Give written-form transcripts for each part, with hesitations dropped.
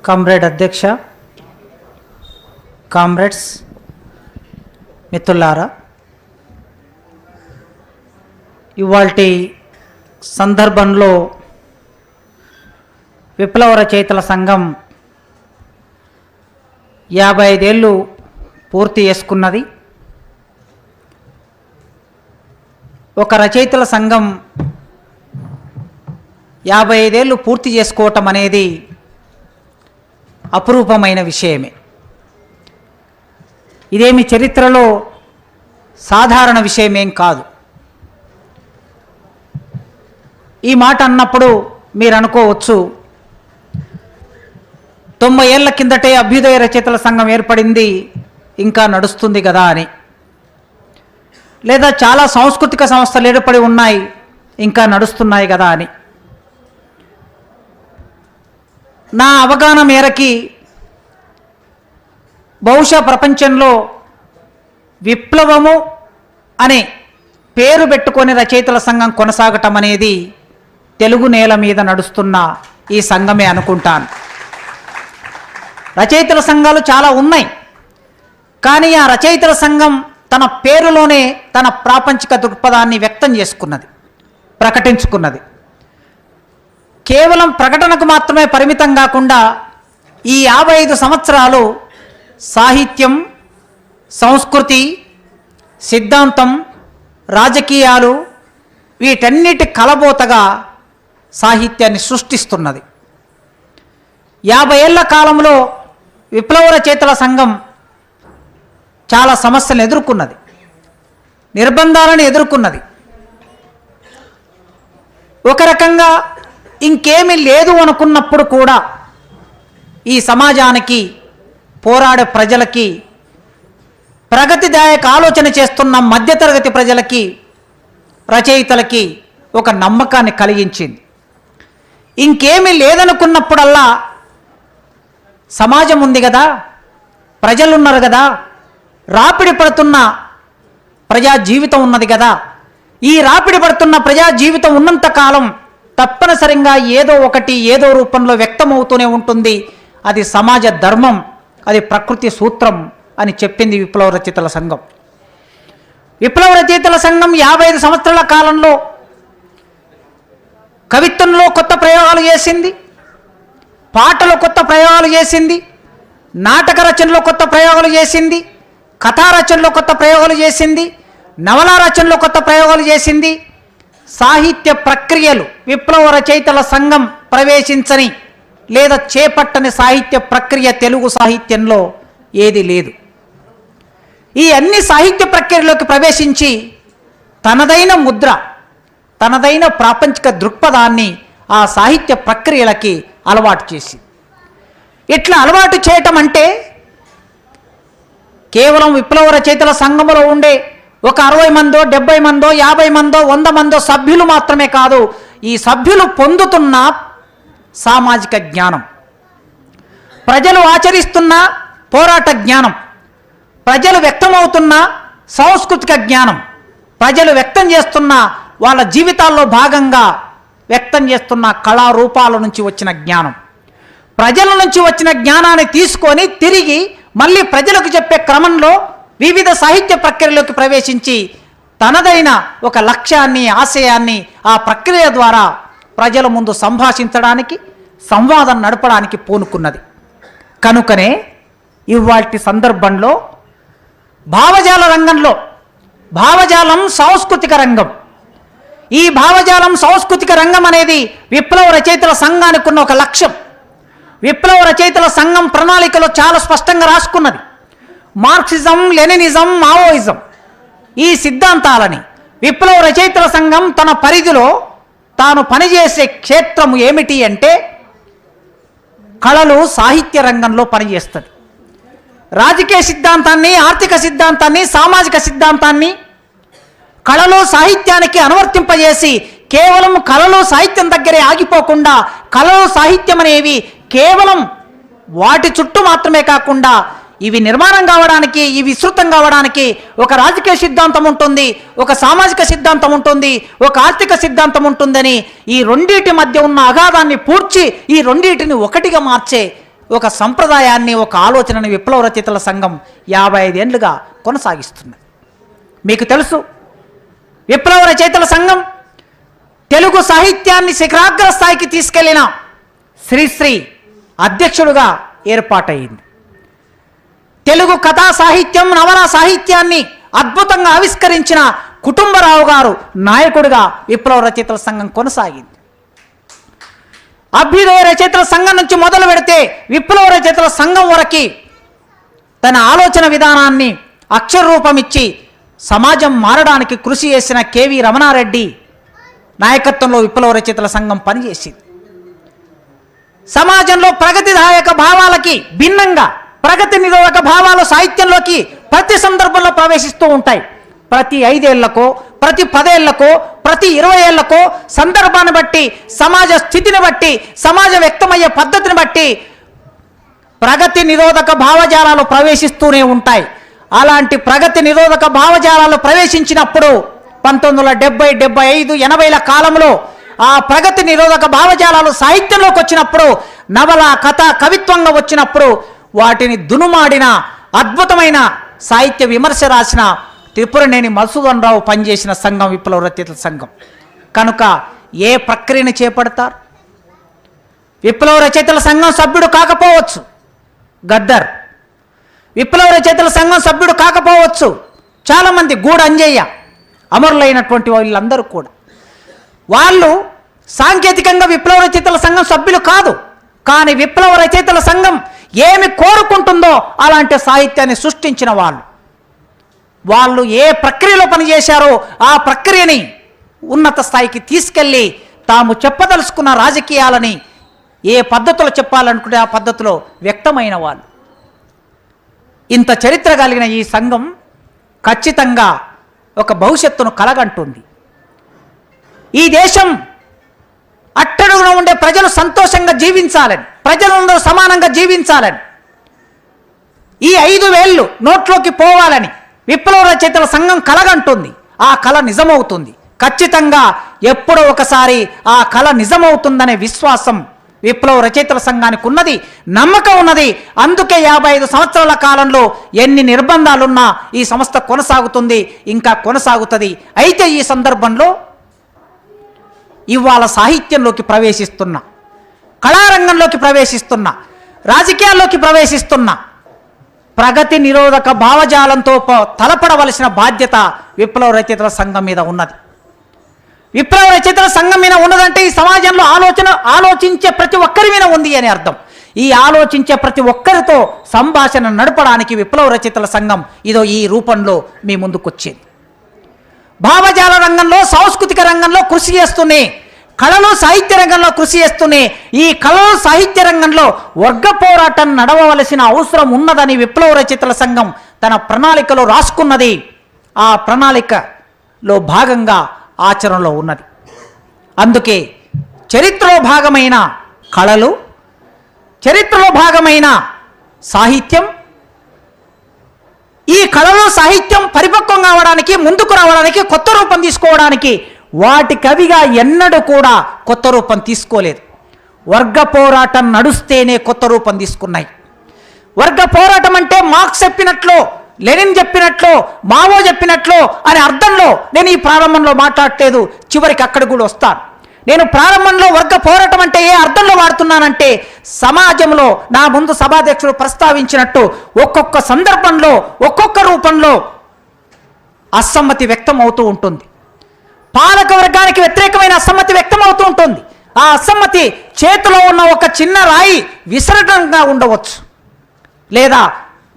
Comrade అధ్యక్ష, comrades, మిత్రులారా, ఇవాల్టి సందర్భంలో విప్లవ రచయితల సంఘం 55 ఏళ్ళు పూర్తి చేసుకున్నది. ఒక రచయితల సంఘం 55 ఏళ్ళు పూర్తి చేసుకోవటం అనేది అపురూపమైన విషయమే. ఇదేమి చరిత్రలో సాధారణ విషయమేం కాదు. ఈ మాట అన్నప్పుడు మీరు అనుకోవచ్చు, 90 ఏళ్ల కిందటే అభ్యుదయ రచయితల సంఘం ఏర్పడింది, ఇంకా నడుస్తుంది కదా అని, లేదా చాలా సాంస్కృతిక సంస్థలు ఏర్పడి ఉన్నాయి, ఇంకా నడుస్తున్నాయి కదా అని. నా అవగాహన మేరకి బహుశా ప్రపంచంలో విప్లవము అనే పేరు పెట్టుకొని రచయితల సంఘం కొనసాగటం అనేది తెలుగు నేల మీద నడుస్తున్న ఈ సంఘమే అనుకుంటాను. రచయితల సంఘాలు చాలా ఉన్నాయి, కానీ ఆ రచయితల సంఘం తన పేరులోనే తన ప్రాపంచిక దృక్పథాన్ని వ్యక్తం చేసుకున్నది, ప్రకటించుకున్నది. కేవలం ప్రకటనకు మాత్రమే పరిమితం కాకుండా ఈ 55 సంవత్సరాలు సాహిత్యం, సంస్కృతి, సిద్ధాంతం, రాజకీయాలు వీటన్నిటి కలబోతగా సాహిత్యాన్ని సృష్టిస్తున్నది. 50 ఏళ్ల కాలంలో విప్లవ రచయితల సంఘం చాలా సమస్యలను ఎదుర్కొన్నది, నిర్బంధాలను ఎదుర్కొన్నది. ఒక రకంగా ఇంకేమీ లేదు అనుకున్నప్పుడు కూడా ఈ సమాజానికి, పోరాడే ప్రజలకి, ప్రగతిదాయక ఆలోచన చేస్తున్న మధ్యతరగతి ప్రజలకి, రచయితలకి ఒక నమ్మకాన్ని కలిగించింది. ఇంకేమీ లేదనుకున్నప్పుడల్లా సమాజం ఉంది కదా, ప్రజలున్నారు కదా, రాపిడి పడుతున్న ప్రజా జీవితం ఉన్నది కదా, ఈ రాపిడి పడుతున్న ప్రజా జీవితం ఉన్నంతకాలం తప్పనిసరిగా ఏదో ఒకటి ఏదో రూపంలో వ్యక్తమవుతూనే ఉంటుంది. అది సమాజ ధర్మం, అది ప్రకృతి సూత్రం అని చెప్పింది విప్లవ రచయితల సంఘం. విప్లవ రచయితల సంఘం 55 సంవత్సరాల కాలంలో కవిత్వంలో కొత్త ప్రయోగాలు చేసింది, పాటలో కొత్త ప్రయోగాలు చేసింది, నాటక రచనలో కొత్త ప్రయోగాలు చేసింది, కథా రచనలో కొత్త ప్రయోగాలు చేసింది, నవలా రచనలో కొత్త ప్రయోగాలు చేసింది. సాహిత్య ప్రక్రియలు విప్లవ రచయితల సంఘం ప్రవేశించని లేదా చేపట్టని సాహిత్య ప్రక్రియ తెలుగు సాహిత్యంలో ఏది లేదు. ఈ అన్ని సాహిత్య ప్రక్రియలోకి ప్రవేశించి తనదైన ముద్ర, తనదైన ప్రాపంచిక దృక్పథాన్ని ఆ సాహిత్య ప్రక్రియలకి అలవాటు చేసి, ఇట్లా అలవాటు చేయటం అంటే కేవలం విప్లవ రచయితల సంఘంలో ఉండే ఒక 60 మందో 70 మందో 50 మందో 100 మందో సభ్యులు మాత్రమే కాదు, ఈ సభ్యులు పొందుతున్న సామాజిక జ్ఞానం, ప్రజలు ఆచరిస్తున్న పోరాట జ్ఞానం, ప్రజలు వ్యక్తమవుతున్న సాంస్కృతిక జ్ఞానం, ప్రజలు వ్యక్తం చేస్తున్న వాళ్ళ జీవితాల్లో భాగంగా వ్యక్తం చేస్తున్న కళారూపాల నుంచి వచ్చిన జ్ఞానం, ప్రజల నుంచి వచ్చిన జ్ఞానాన్ని తీసుకొని తిరిగి మళ్ళీ ప్రజలకు చెప్పే క్రమంలో వివిధ సాహిత్య ప్రక్రియలోకి ప్రవేశించి తనదైన ఒక లక్ష్యాన్ని, ఆశయాన్ని ఆ ప్రక్రియ ద్వారా ప్రజల ముందు సంభాషించడానికి, సంవాదం నడపడానికి పూనుకున్నది. కనుకనే ఇవాల్టి సందర్భంలో భావజాల రంగంలో, భావజాలం సాంస్కృతిక రంగం, ఈ భావజాలం సాంస్కృతిక రంగం అనేది విప్లవ రచయితల సంఘానికి ఉన్న ఒక లక్ష్యం. విప్లవ రచయితల సంఘం ప్రణాళికలో చాలా స్పష్టంగా రాసుకున్నది. మార్క్సిజం, లెనినిజం, మావోయిజం ఈ సిద్ధాంతాలని విప్లవ రచయితల సంఘం తన పరిధిలో తాను పనిచేసే క్షేత్రం ఏమిటి అంటే కళలు, సాహిత్య రంగంలో పనిచేస్తుంది. రాజకీయ సిద్ధాంతాన్ని, ఆర్థిక సిద్ధాంతాన్ని, సామాజిక సిద్ధాంతాన్ని కళలో సాహిత్యానికి అనువర్తింపజేసి కేవలం కళలో సాహిత్యం దగ్గరే ఆగిపోకుండా కళలో సాహిత్యం అనేవి కేవలం వాటి చుట్టూ మాత్రమే కాకుండా ఇవి నిర్మాణం కావడానికి, ఇవి విస్తృతం కావడానికి ఒక రాజకీయ సిద్ధాంతం ఉంటుంది, ఒక సామాజిక సిద్ధాంతం ఉంటుంది, ఒక ఆర్థిక సిద్ధాంతం ఉంటుందని ఈ రెండింటి మధ్య ఉన్న అగాధాన్ని పూడ్చి ఈ రెండింటిని ఒకటిగా మార్చే ఒక సంప్రదాయాన్ని, ఒక ఆలోచనని విప్లవ రచయితల సంఘం 55 ఏళ్లుగా కొనసాగిస్తున్నది. మీకు తెలుసు, విప్లవ రచయితల సంఘం తెలుగు సాహిత్యాన్ని శిఖరాగ్ర స్థాయికి తీసుకెళ్లిన శ్రీశ్రీ అధ్యక్షుడుగా ఏర్పాటయింది. తెలుగు కథా సాహిత్యం, నవలా సాహిత్యాన్ని అద్భుతంగా ఆవిష్కరించిన కుటుంబరావు గారు నాయకుడిగా విప్లవ రచయితల సంఘం కొనసాగింది. అభ్యుదయ రచయితల సంఘం నుంచి మొదలు పెడితే విప్లవ రచయితల సంఘం వరకు తన ఆలోచన విధానాన్ని అక్షర రూపమిచ్చి సమాజం మారడానికి కృషి చేసిన కేవి రమణారెడ్డి నాయకత్వంలో విప్లవ రచయితల సంఘం పనిచేసింది. సమాజంలో ప్రగతిదాయక భావాలకి భిన్నంగా ప్రగతి నిరోధక భావాలు సాహిత్యంలోకి ప్రతి సందర్భంలో ప్రవేశిస్తూ ఉంటాయి. ప్రతి 5 ఏళ్లకో, ప్రతి 10 ఏళ్లకో, ప్రతి 20 ఏళ్లకో సందర్భాన్ని బట్టి, సమాజ స్థితిని బట్టి, సమాజం వ్యక్తమయ్యే పద్ధతిని బట్టి ప్రగతి నిరోధక భావజాలాలు ప్రవేశిస్తూనే ఉంటాయి. అలాంటి ప్రగతి నిరోధక భావజాలాలు ప్రవేశించినప్పుడు 1970, 75, 80ల కాలంలో ఆ ప్రగతి నిరోధక భావజాలాలు సాహిత్యంలోకి వచ్చినప్పుడు, నవల, కథ, కవిత్వంగా వచ్చినప్పుడు వాటిని దునుమాడిన అద్భుతమైన సాహిత్య విమర్శ రాసిన త్రిపురనేని మధుసూదన్ రావు పనిచేసిన సంఘం విప్లవ రచయితల సంఘం. కనుక ఏ ప్రక్రియను చేపడతారు? విప్లవ రచయితల సంఘం సభ్యుడు కాకపోవచ్చు గద్దర్, విప్లవ రచయితల సంఘం సభ్యుడు కాకపోవచ్చు చాలామంది, గూడ అంజయ్య, అమరులైనటువంటి వీళ్ళందరూ కూడా వాళ్ళు సాంకేతికంగా విప్లవ రచయితల సంఘం సభ్యులు కాదు. కానీ విప్లవ రచయితల సంఘం ఏమి కోరుకుంటుందో అలాంటి సాహిత్యాన్ని సృష్టించిన వాళ్ళు ఏ ప్రక్రియలో పనిచేశారో ఆ ప్రక్రియని ఉన్నత స్థాయికి తీసుకెళ్ళి తాము చెప్పదలుచుకున్న రాజకీయాలని ఏ పద్ధతిలో చెప్పాలనుకుంటే ఆ పద్ధతిలో వ్యక్తమైన వాళ్ళు. ఇంత చరిత్ర కలిగిన ఈ సంఘం ఖచ్చితంగా ఒక భవిష్యత్తును కలగంటుంది. ఈ దేశం అట్టడుగున ఉండే ప్రజలు సంతోషంగా జీవించాలని, ప్రజలందరూ సమానంగా జీవించాలని, ఈ 5,000 నోట్లోకి పోవాలని విప్లవ రచయితల సంఘం కలగంటుంది. ఆ కళ నిజమవుతుంది. ఖచ్చితంగా ఎప్పుడో ఒకసారి ఆ కళ నిజమవుతుందనే విశ్వాసం విప్లవ రచయితల సంఘానికి ఉన్నది, నమ్మకం ఉన్నది. అందుకే 55 సంవత్సరాల కాలంలో ఎన్ని నిర్బంధాలున్నా ఈ సంస్థ కొనసాగుతుంది, ఇంకా కొనసాగుతుంది. అయితే ఈ సందర్భంలో ఇవాళ సాహిత్యంలోకి ప్రవేశిస్తున్న, కళారంగంలోకి ప్రవేశిస్తున్న, రాజకీయాల్లోకి ప్రవేశిస్తున్న ప్రగతి నిరోధక భావజాలంతో తలపడవలసిన బాధ్యత విప్లవ రచయితల సంఘం మీద ఉన్నది. విప్లవ రచయితల సంఘం మీద ఉన్నదంటే ఈ సమాజంలో ఆలోచించే ప్రతి ఒక్కరి మీద ఉంది అని అర్థం. ఈ ఆలోచించే ప్రతి ఒక్కరితో సంభాషణ నడపడానికి విప్లవ రచయితల సంఘం ఇదో ఈ రూపంలో మీ ముందుకొచ్చింది. భావజాల రంగంలో, సాంస్కృతిక రంగంలో కృషి చేస్తూనే, కళలు సాహిత్య రంగంలో కృషి చేస్తూనే ఈ కళలు సాహిత్య రంగంలో వర్గ పోరాటం నడవవలసిన అవసరం ఉన్నదని విప్లవ రచయితల సంఘం తన ప్రణాళికలో రాసుకున్నది. ఆ ప్రణాళికలో భాగంగా ఆచరణలో ఉన్నది. అందుకే చరిత్రలో భాగమైన కళలు, చరిత్రలో భాగమైన సాహిత్యం, ఈ కళలు సాహిత్యం పరిపక్వం కావడానికి, ముందుకు రావడానికి, కొత్త రూపం తీసుకోవడానికి వాటి కవిగా ఎన్నడూ కూడా కొత్త రూపం తీసుకోలేదు. వర్గ పోరాటం నడుస్తేనే కొత్త రూపం తీసుకున్నాయి. వర్గ పోరాటం అంటే మార్క్స్ చెప్పినట్లు, లెనిన్ చెప్పినట్లు, మావో చెప్పినట్లు అనే అర్థంలో నేను ఈ ప్రారంభంలో మాట్లాడలేదు, చివరికి అక్కడ కూడా వస్తాను. నేను ప్రారంభంలో వర్గ పోరాటం అంటే ఏ అర్థంలో వాడుతున్నానంటే, సమాజంలో నా ముందు సభాధ్యక్షుడు ప్రస్తావించినట్టు ఒక్కొక్క సందర్భంలో, ఒక్కొక్క రూపంలో అసమ్మతి వ్యక్తం అవుతూ ఉంటుంది. పాలక వర్గానికి వ్యతిరేకమైన అసమ్మతి వ్యక్తం అవుతూ ఉంటుంది. ఆ అసమ్మతి చేతిలో ఉన్న ఒక చిన్న రాయి విసరటంగా ఉండవచ్చు, లేదా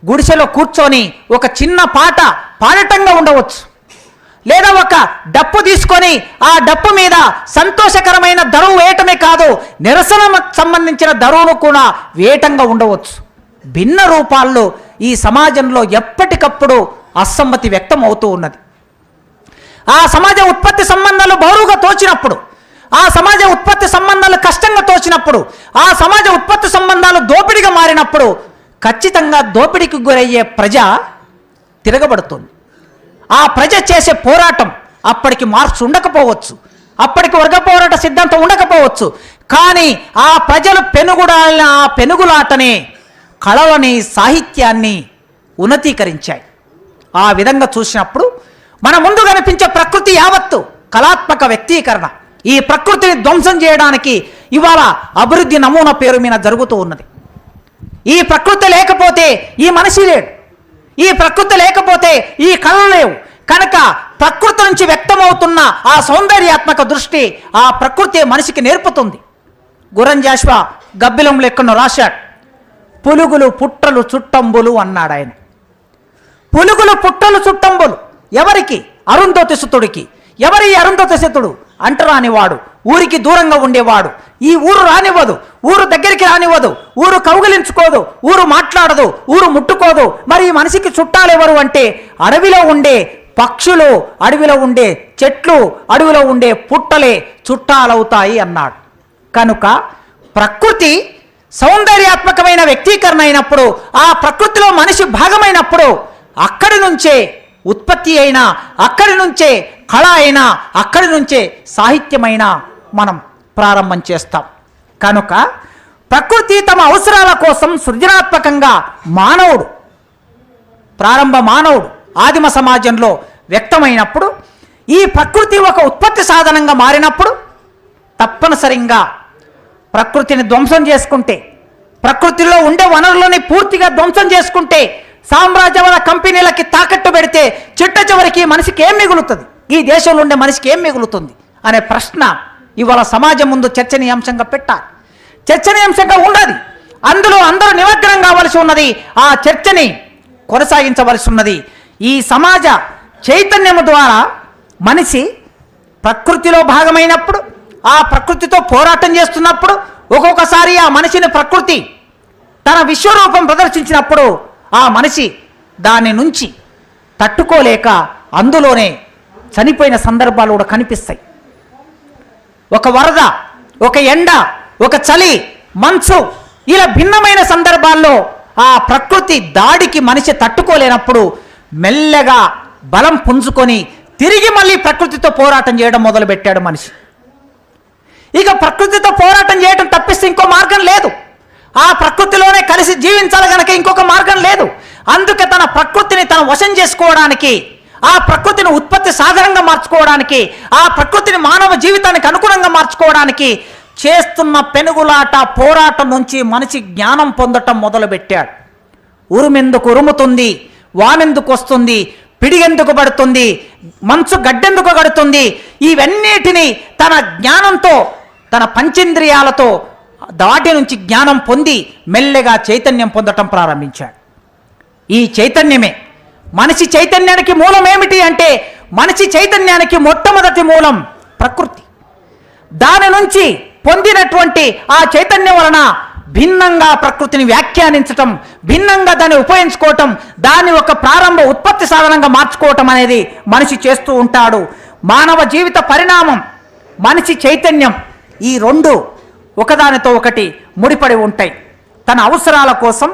గుడిసెలో కూర్చొని ఒక చిన్న పాట పాడటంగా ఉండవచ్చు, లేదా ఒక డప్పు తీసుకొని ఆ డప్పు మీద సంతోషకరమైన దరువు వేయటమే కాదు, నిరసన సంబంధించిన దరువును కూడా వేయటంగా ఉండవచ్చు. భిన్న రూపాల్లో ఈ సమాజంలో ఎప్పటికప్పుడు అసమ్మతి వ్యక్తం అవుతూ ఉన్నది. ఆ సమాజ ఉత్పత్తి సంబంధాలు బరువుగా తోచినప్పుడు, ఆ సమాజ ఉత్పత్తి సంబంధాలు కష్టంగా తోచినప్పుడు, ఆ సమాజ ఉత్పత్తి సంబంధాలు దోపిడిగా మారినప్పుడు ఖచ్చితంగా దోపిడీకి గురయ్యే ప్రజ తిరగబడుతుంది. ఆ ప్రజ చేసే పోరాటం అప్పటికి మార్క్స్ ఉండకపోవచ్చు, అప్పటికి వర్గ పోరాట సిద్ధాంతం ఉండకపోవచ్చు. కానీ ఆ ప్రజలు పెనుగుడాలిన ఆ పెనుగులాటనే కళలని, సాహిత్యాన్ని ఉన్నతీకరించాయి. ఆ విధంగా చూసినప్పుడు మన ముందు కనిపించే ప్రకృతి యావత్తు కళాత్మక వ్యక్తీకరణ. ఈ ప్రకృతిని ధ్వంసం చేయడానికి ఇవాళ అభివృద్ధి నమూనా పేరు మీద జరుగుతూ ఉన్నది. ఈ ప్రకృతి లేకపోతే ఈ మనిషి లేడు, ఈ ప్రకృతి లేకపోతే ఈ కళలు లేవు. కనుక ప్రకృతి నుంచి వ్యక్తమవుతున్న ఆ సౌందర్యాత్మక దృష్టి ఆ ప్రకృతి మనిషికి నేర్పుతుంది. గురంజాశ్వ గబ్బిలం లెక్కను రాశాడు. పులుగులు పుట్టలు చుట్టంబులు అన్నాడు ఆయన. పులుగులు పుట్టలు చుట్టంబులు ఎవరికి? అరుంధతి సుతుడికి. ఎవరి అరుంధతి సుతుడు? అంటరానివాడు, ఊరికి దూరంగా ఉండేవాడు. ఈ ఊరు రానివ్వదు, ఊరు దగ్గరికి రానివ్వదు, ఊరు కౌగిలించుకోదు, ఊరు మాట్లాడదు, ఊరు ముట్టుకోదు. మరి ఈ మనిషికి చుట్టాలు ఎవరు అంటే అడవిలో ఉండే పక్షులు, అడవిలో ఉండే చెట్లు, అడవిలో ఉండే పుట్టలే చుట్టాలవుతాయి అన్నాడు. కనుక ప్రకృతి సౌందర్యాత్మకమైన వ్యక్తీకరణ అయినప్పుడు, ఆ ప్రకృతిలో మనిషి భాగమైనప్పుడు అక్కడి నుంచే ఉత్పత్తి అయినా, అక్కడి నుంచే కళ అయినా, అక్కడి నుంచే సాహిత్యమైనా మనం ప్రారంభం చేస్తాం. కనుక ప్రకృతి తమ అవసరాల కోసం సృజనాత్మకంగా మానవుడు, ప్రారంభ మానవుడు ఆదిమ సమాజంలో వ్యక్తమైనప్పుడు, ఈ ప్రకృతి ఒక ఉత్పత్తి సాధనంగా మారినప్పుడు తప్పనిసరిగా ప్రకృతిని ధ్వంసం చేసుకుంటే, ప్రకృతిలో ఉండే వనరులని పూర్తిగా ధ్వంసం చేసుకుంటే, సామ్రాజ్యవాద కంపెనీలకి తాకట్టు పెడితే చిట్ట చివరికి మనిషికి ఏం మిగులుతుంది, ఈ దేశంలో ఉండే మనిషికి ఏం మిగులుతుంది అనే ప్రశ్న ఇవాళ సమాజం ముందు చర్చనీయాంశంగా పెట్టాలి. చర్చనీయాంశంగా ఉన్నది. అందులో అందరూ నిమగ్నం కావలసి ఉన్నది. ఆ చర్చని కొనసాగించవలసి ఉన్నది. ఈ సమాజ చైతన్యము ద్వారా మనిషి ప్రకృతిలో భాగమైనప్పుడు, ఆ ప్రకృతితో పోరాటం చేస్తున్నప్పుడు, ఒక్కొక్కసారి ఆ మనిషిని ప్రకృతి తన విశ్వరూపం ప్రదర్శించినప్పుడు ఆ మనిషి దాని నుంచి తట్టుకోలేక అందులోనే చనిపోయిన సందర్భాలు కూడా కనిపిస్తాయి. ఒక వరద, ఒక ఎండ, ఒక చలి, మంచు, ఇలా భిన్నమైన సందర్భాల్లో ఆ ప్రకృతి దాడికి మనిషి తట్టుకోలేనప్పుడు మెల్లగా బలం పుంజుకొని తిరిగి మళ్ళీ ప్రకృతితో పోరాటం చేయడం మొదలుపెట్టాడు మనిషి. ఇక ప్రకృతితో పోరాటం చేయడం తప్పిస్తే ఇంకో మార్గం లేదు. ఆ ప్రకృతిలోనే కలిసి జీవించాలి కనుక ఇంకొక మార్గం లేదు. అందుకే తన ప్రకృతిని తన వశం చేసుకోవడానికి, ఆ ప్రకృతిని ఉత్పత్తి సాధనంగా మార్చుకోవడానికి, ఆ ప్రకృతిని మానవ జీవితానికి అనుగుణంగా మార్చుకోవడానికి చేస్తున్న పెనుగులాట పోరాటం నుంచి మనిషి జ్ఞానం పొందటం మొదలుపెట్టాడు. ఉరుమెందుకు ఉరుముతుంది, వానెందుకు వస్తుంది, పిడిగెందుకు పడుతుంది, మంచు గడ్డెందుకు గడుతుంది, ఇవన్నిటినీ తన జ్ఞానంతో, తన పంచేంద్రియాలతో దాటి నుంచి జ్ఞానం పొంది మెల్లగా చైతన్యం పొందటం ప్రారంభించాడు. ఈ చైతన్యమే మనిషి చైతన్యానికి మూలం ఏమిటి అంటే, మనిషి చైతన్యానికి మొట్టమొదటి మూలం ప్రకృతి. దాని నుంచి పొందినటువంటి ఆ చైతన్యం వలన భిన్నంగా ప్రకృతిని వ్యాఖ్యానించటం, భిన్నంగా దాన్ని ఉపయోగించుకోవటం, దాన్ని ఒక ప్రారంభ ఉత్పత్తి సాధనంగా మార్చుకోవటం అనేది మనిషి చేస్తూ ఉంటాడు. మానవ జీవిత పరిణామం, మనిషి చైతన్యం, ఈ రెండు ఒకదానితో ఒకటి ముడిపడి ఉంటాయి. తన అవసరాల కోసం,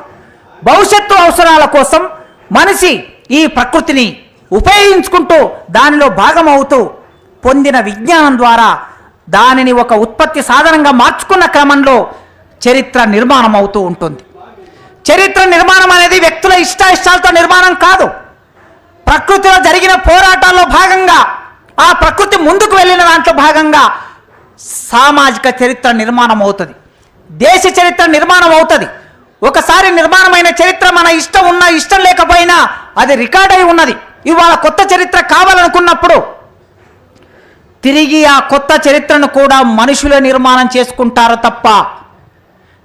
భవిష్యత్తు అవసరాల కోసం మనిషి ఈ ప్రకృతిని ఉపయోగించుకుంటూ దానిలో భాగమవుతూ పొందిన విజ్ఞానం ద్వారా దానిని ఒక ఉత్పత్తి సాధనంగా మార్చుకున్న క్రమంలో చరిత్ర నిర్మాణం అవుతూ ఉంటుంది. చరిత్ర నిర్మాణం అనేది వ్యక్తుల ఇష్టాయిష్టాలతో నిర్మాణం కాదు. ప్రకృతిలో జరిగిన పోరాటాల్లో భాగంగా, ఆ ప్రకృతి ముందుకు వెళ్ళిన దాంట్లో భాగంగా సామాజిక చరిత్ర నిర్మాణం అవుతుంది, దేశ చరిత్ర నిర్మాణం అవుతుంది. ఒకసారి నిర్మాణమైన చరిత్ర మన ఇష్టం ఉన్నా ఇష్టం లేకపోయినా అది రికార్డ్ అయి ఉన్నది. ఇవాళ కొత్త చరిత్ర కావాలనుకున్నప్పుడు తిరిగి ఆ కొత్త చరిత్రను కూడా మనుషులే నిర్మాణం చేసుకుంటారు తప్ప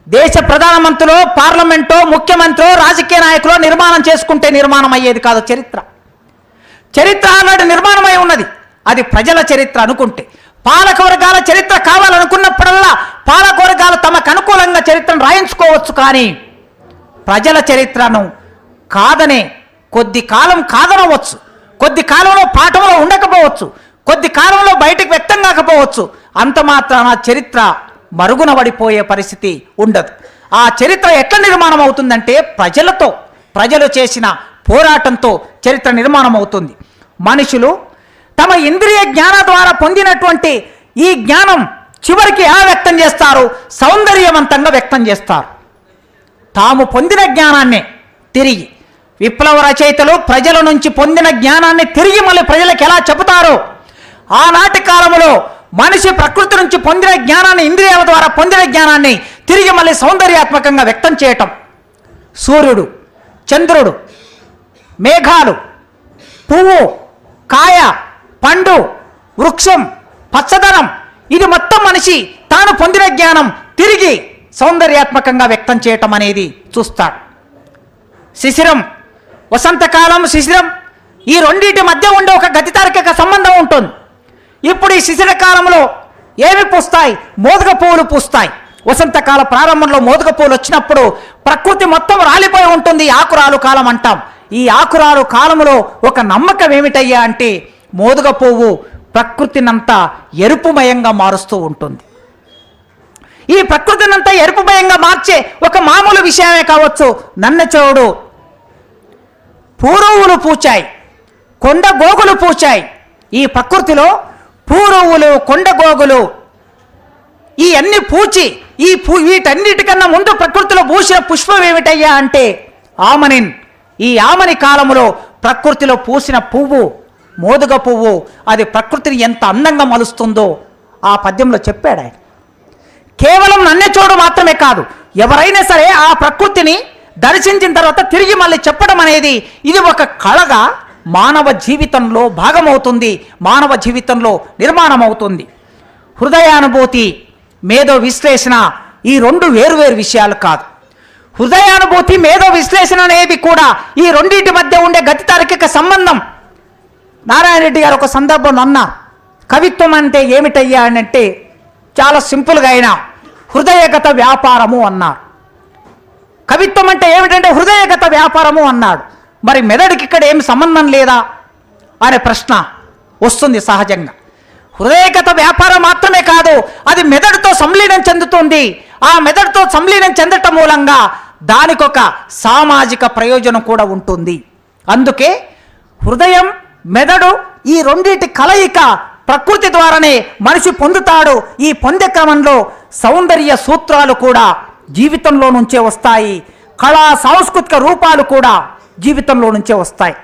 దేశ ప్రధానమంత్రులు, పార్లమెంటో, ముఖ్యమంత్రి, రాజకీయ నాయకులు నిర్మాణం చేసుకుంటే నిర్మాణం అయ్యేది కాదు. చరిత్ర ఆల్రెడీ నిర్మాణమై ఉన్నది. అది ప్రజల చరిత్ర అనుకుంటే. పాలకవర్గాల చరిత్ర కావాలనుకున్నప్పుడల్లా పాలకవర్గాలు తమకు అనుకూలంగా చరిత్రను రాయించుకోవచ్చు. కానీ ప్రజల చరిత్రను కాదనే, కొద్ది కాలం కాదనవచ్చు, కొద్ది కాలంలో పాఠంలో ఉండకపోవచ్చు, కొద్ది కాలంలో బయటకు వ్యక్తం కాకపోవచ్చు, అంత మాత్రాన చరిత్ర మరుగున పడిపోయే పరిస్థితి ఉండదు. ఆ చరిత్ర ఎట్లా నిర్మాణం అవుతుందంటే ప్రజలతో, ప్రజలు చేసిన పోరాటంతో చరిత్ర నిర్మాణం అవుతుంది. మనుషులు తమ ఇంద్రియ జ్ఞానం ద్వారా పొందినటువంటి ఈ జ్ఞానం చివరికి ఎలా వ్యక్తం చేస్తారు? సౌందర్యవంతంగా వ్యక్తం చేస్తారు. తాము పొందిన జ్ఞానాన్ని తిరిగి, విప్లవ రచయితలు ప్రజల నుంచి పొందిన జ్ఞానాన్ని తిరిగి మళ్ళీ ప్రజలకు ఎలా చెబుతారో, ఆనాటి కాలంలో మనిషి ప్రకృతి నుంచి పొందిన జ్ఞానాన్ని, ఇంద్రియాల ద్వారా పొందిన జ్ఞానాన్ని తిరిగి మళ్ళీ సౌందర్యాత్మకంగా వ్యక్తం చేయటం. సూర్యుడు, చంద్రుడు, మేఘాలు, పువ్వు, కాయ, పండు, వృక్షం, పచ్చదనం, ఇది మొత్తం మనిషి తాను పొందిన జ్ఞానం తిరిగి సౌందర్యాత్మకంగా వ్యక్తం చేయటం అనేది చూస్తాడు. శిశిరం, వసంతకాలం, శిశిరం, ఈ రెండింటి మధ్య ఉండే ఒక గతితార్కిక సంబంధం ఉంటుంది. ఇప్పుడు ఈ శిశిర కాలంలో ఏమి పూస్తాయి? మోదుగ పువ్వులు పూస్తాయి. వసంతకాల ప్రారంభంలో మోదుగ పువ్వులు వచ్చినప్పుడు ప్రకృతి మొత్తం రాలిపోయి ఉంటుంది. ఆకురాలు కాలం అంటాం. ఈ ఆకురాలు కాలంలో ఒక నమ్మకం ఏమిటయ్యా అంటే, మోదుగ పువ్వు ప్రకృతినంతా ఎరుపుమయంగా మారుస్తూ ఉంటుంది. ఈ ప్రకృతినంతా ఎరుపుమయంగా మార్చే ఒక మామూలు విషయమే కావచ్చు. నన్నచోడు పూరువులు పూచాయి, కొండ గోగులు పూచాయి. ఈ ప్రకృతిలో పూరువులు, కొండ గోగులు ఈ అన్ని పూచి, వీటన్నిటికన్నా ముందు ప్రకృతిలో పూసిన పుష్పం ఏమిటయ్యా అంటే ఆమనిన్. ఈ ఆమని కాలంలో ప్రకృతిలో పూసిన పువ్వు మోదుగ పువ్వు, అది ప్రకృతిని ఎంత అందంగా మలుస్తుందో ఆ పద్యంలో చెప్పాడు ఆయన. కేవలం నన్నెచోడు మాత్రమే కాదు, ఎవరైనా సరే ఆ ప్రకృతిని దర్శించిన తర్వాత తిరిగి మళ్ళీ చెప్పడం అనేది ఇది ఒక కళగా మానవ జీవితంలో భాగమవుతుంది, మానవ జీవితంలో నిర్మాణం అవుతుంది. హృదయానుభూతి, మేధో విశ్లేషణ ఈ రెండు వేరువేరు విషయాలు కాదు. హృదయానుభూతి, మేధో విశ్లేషణ అనేవి కూడా ఈ రెండింటి మధ్య ఉండే గతితార్కిక సంబంధం. నారాయణ రెడ్డి గారు ఒక సందర్భంలో అన్నారు, కవిత్వం అంటే ఏమిటయ్యా అని అంటే చాలా సింపుల్గా అయినా హృదయగత వ్యాపారము అన్నారు. కవిత్వం అంటే ఏమిటంటే హృదయగత వ్యాపారము అన్నాడు. మరి మెదడుకి ఇక్కడ ఏమి సంబంధం లేదా అనే ప్రశ్న వస్తుంది సహజంగా. హృదయగత వ్యాపారం మాత్రమే కాదు, అది మెదడుతో సంలీనం చెందుతుంది. ఆ మెదడుతో సంలీనం చెందటం మూలంగా దానికొక సామాజిక ప్రయోజనం కూడా ఉంటుంది. అందుకే హృదయం, మెదడు ఈ రెండింటి కలయిక ప్రకృతి ద్వారానే మనిషి పొందుతాడు. ఈ పొందే క్రమంలో సౌందర్య సూత్రాలు కూడా జీవితంలో నుంచే వస్తాయి. కళా సాంస్కృతిక రూపాలు కూడా జీవితంలో నుంచే వస్తాయి.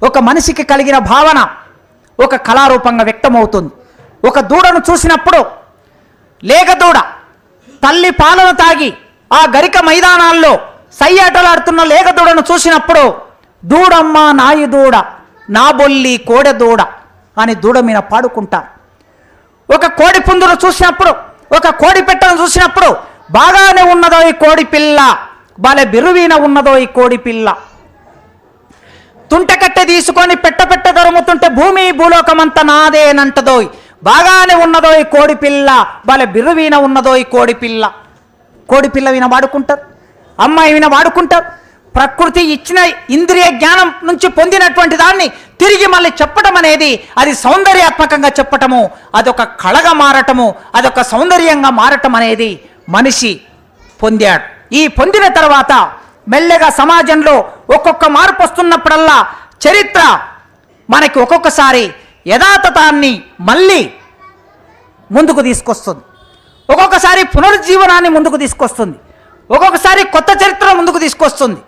ఒక మనిషికి కలిగిన భావన ఒక కళారూపంగా వ్యక్తమవుతుంది. ఒక దూడను చూసినప్పుడు, లేగ దూడ తల్లి పాలను తాగి ఆ గరిక మైదానాల్లో సయ్యాటలాడుతున్న లేగ దూడను చూసినప్పుడు, దూడమ్మ నాయి దూడ, నా బొల్లి కోడె దూడ అని దూడ మీద పాడుకుంటారు. ఒక కోడి పుందును చూసినప్పుడు, ఒక కోడి పెట్టను చూసినప్పుడు, బాగానే ఉన్నదో ఈ కోడి పిల్ల, బాలే బిరువీన ఉన్నదో ఈ కోడి పిల్ల, తుంటకట్టె తీసుకొని పెట్ట దొరుముతుంటే భూమి భూలోకమంతా నాదేనంటదోయ్, బాగానే ఉన్నదో ఈ కోడి పిల్ల, బాలే బిరువీన ఉన్నదో ఈ కోడి పిల్ల. కోడి పిల్ల విన వాడుకుంటారు, అమ్మాయి విన వాడుకుంటారు. ప్రకృతి ఇచ్చిన ఇంద్రియ జ్ఞానం నుంచి పొందినటువంటి దాన్ని తిరిగి మళ్ళీ చెప్పడం అనేది అది సౌందర్యాత్మకంగా చెప్పటము, అదొక కళగా మారటము, అదొక సౌందర్యంగా మారటం అనేది మనిషి పొందాడు. ఈ పొందిన తర్వాత మెల్లగా సమాజంలో ఒక్కొక్క మార్పు వస్తున్నప్పుడల్లా చరిత్ర మనకి ఒక్కొక్కసారి యథాతథాన్ని మళ్ళీ ముందుకు తీసుకొస్తుంది, ఒక్కొక్కసారి పునరుజ్జీవనాన్ని ముందుకు తీసుకొస్తుంది, ఒక్కొక్కసారి కొత్త చరిత్ర ముందుకు తీసుకొస్తుంది.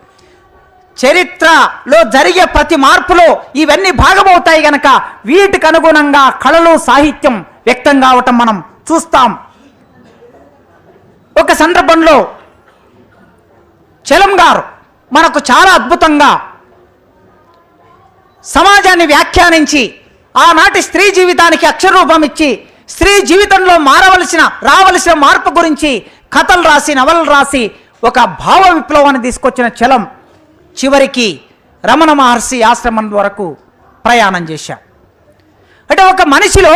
చరిత్రలో జరిగే ప్రతి మార్పులో ఇవన్నీ భాగమవుతాయి గనక వీటికి అనుగుణంగా కళలు, సాహిత్యం వ్యక్తం కావటం మనం చూస్తాం. ఒక సందర్భంలో చలం గారు మనకు చాలా అద్భుతంగా సమాజాన్ని వ్యాఖ్యానించి ఆనాటి స్త్రీ జీవితానికి అక్షరరూపం ఇచ్చి స్త్రీ జీవితంలో రావలసిన మార్పు గురించి కథలు రాసి, నవలలు రాసి ఒక భావ విప్లవాన్ని తీసుకొచ్చిన చలం చివరికి రమణ మహర్షి ఆశ్రమం వరకు ప్రయాణం చేశాడు. అంటే ఒక మనిషిలో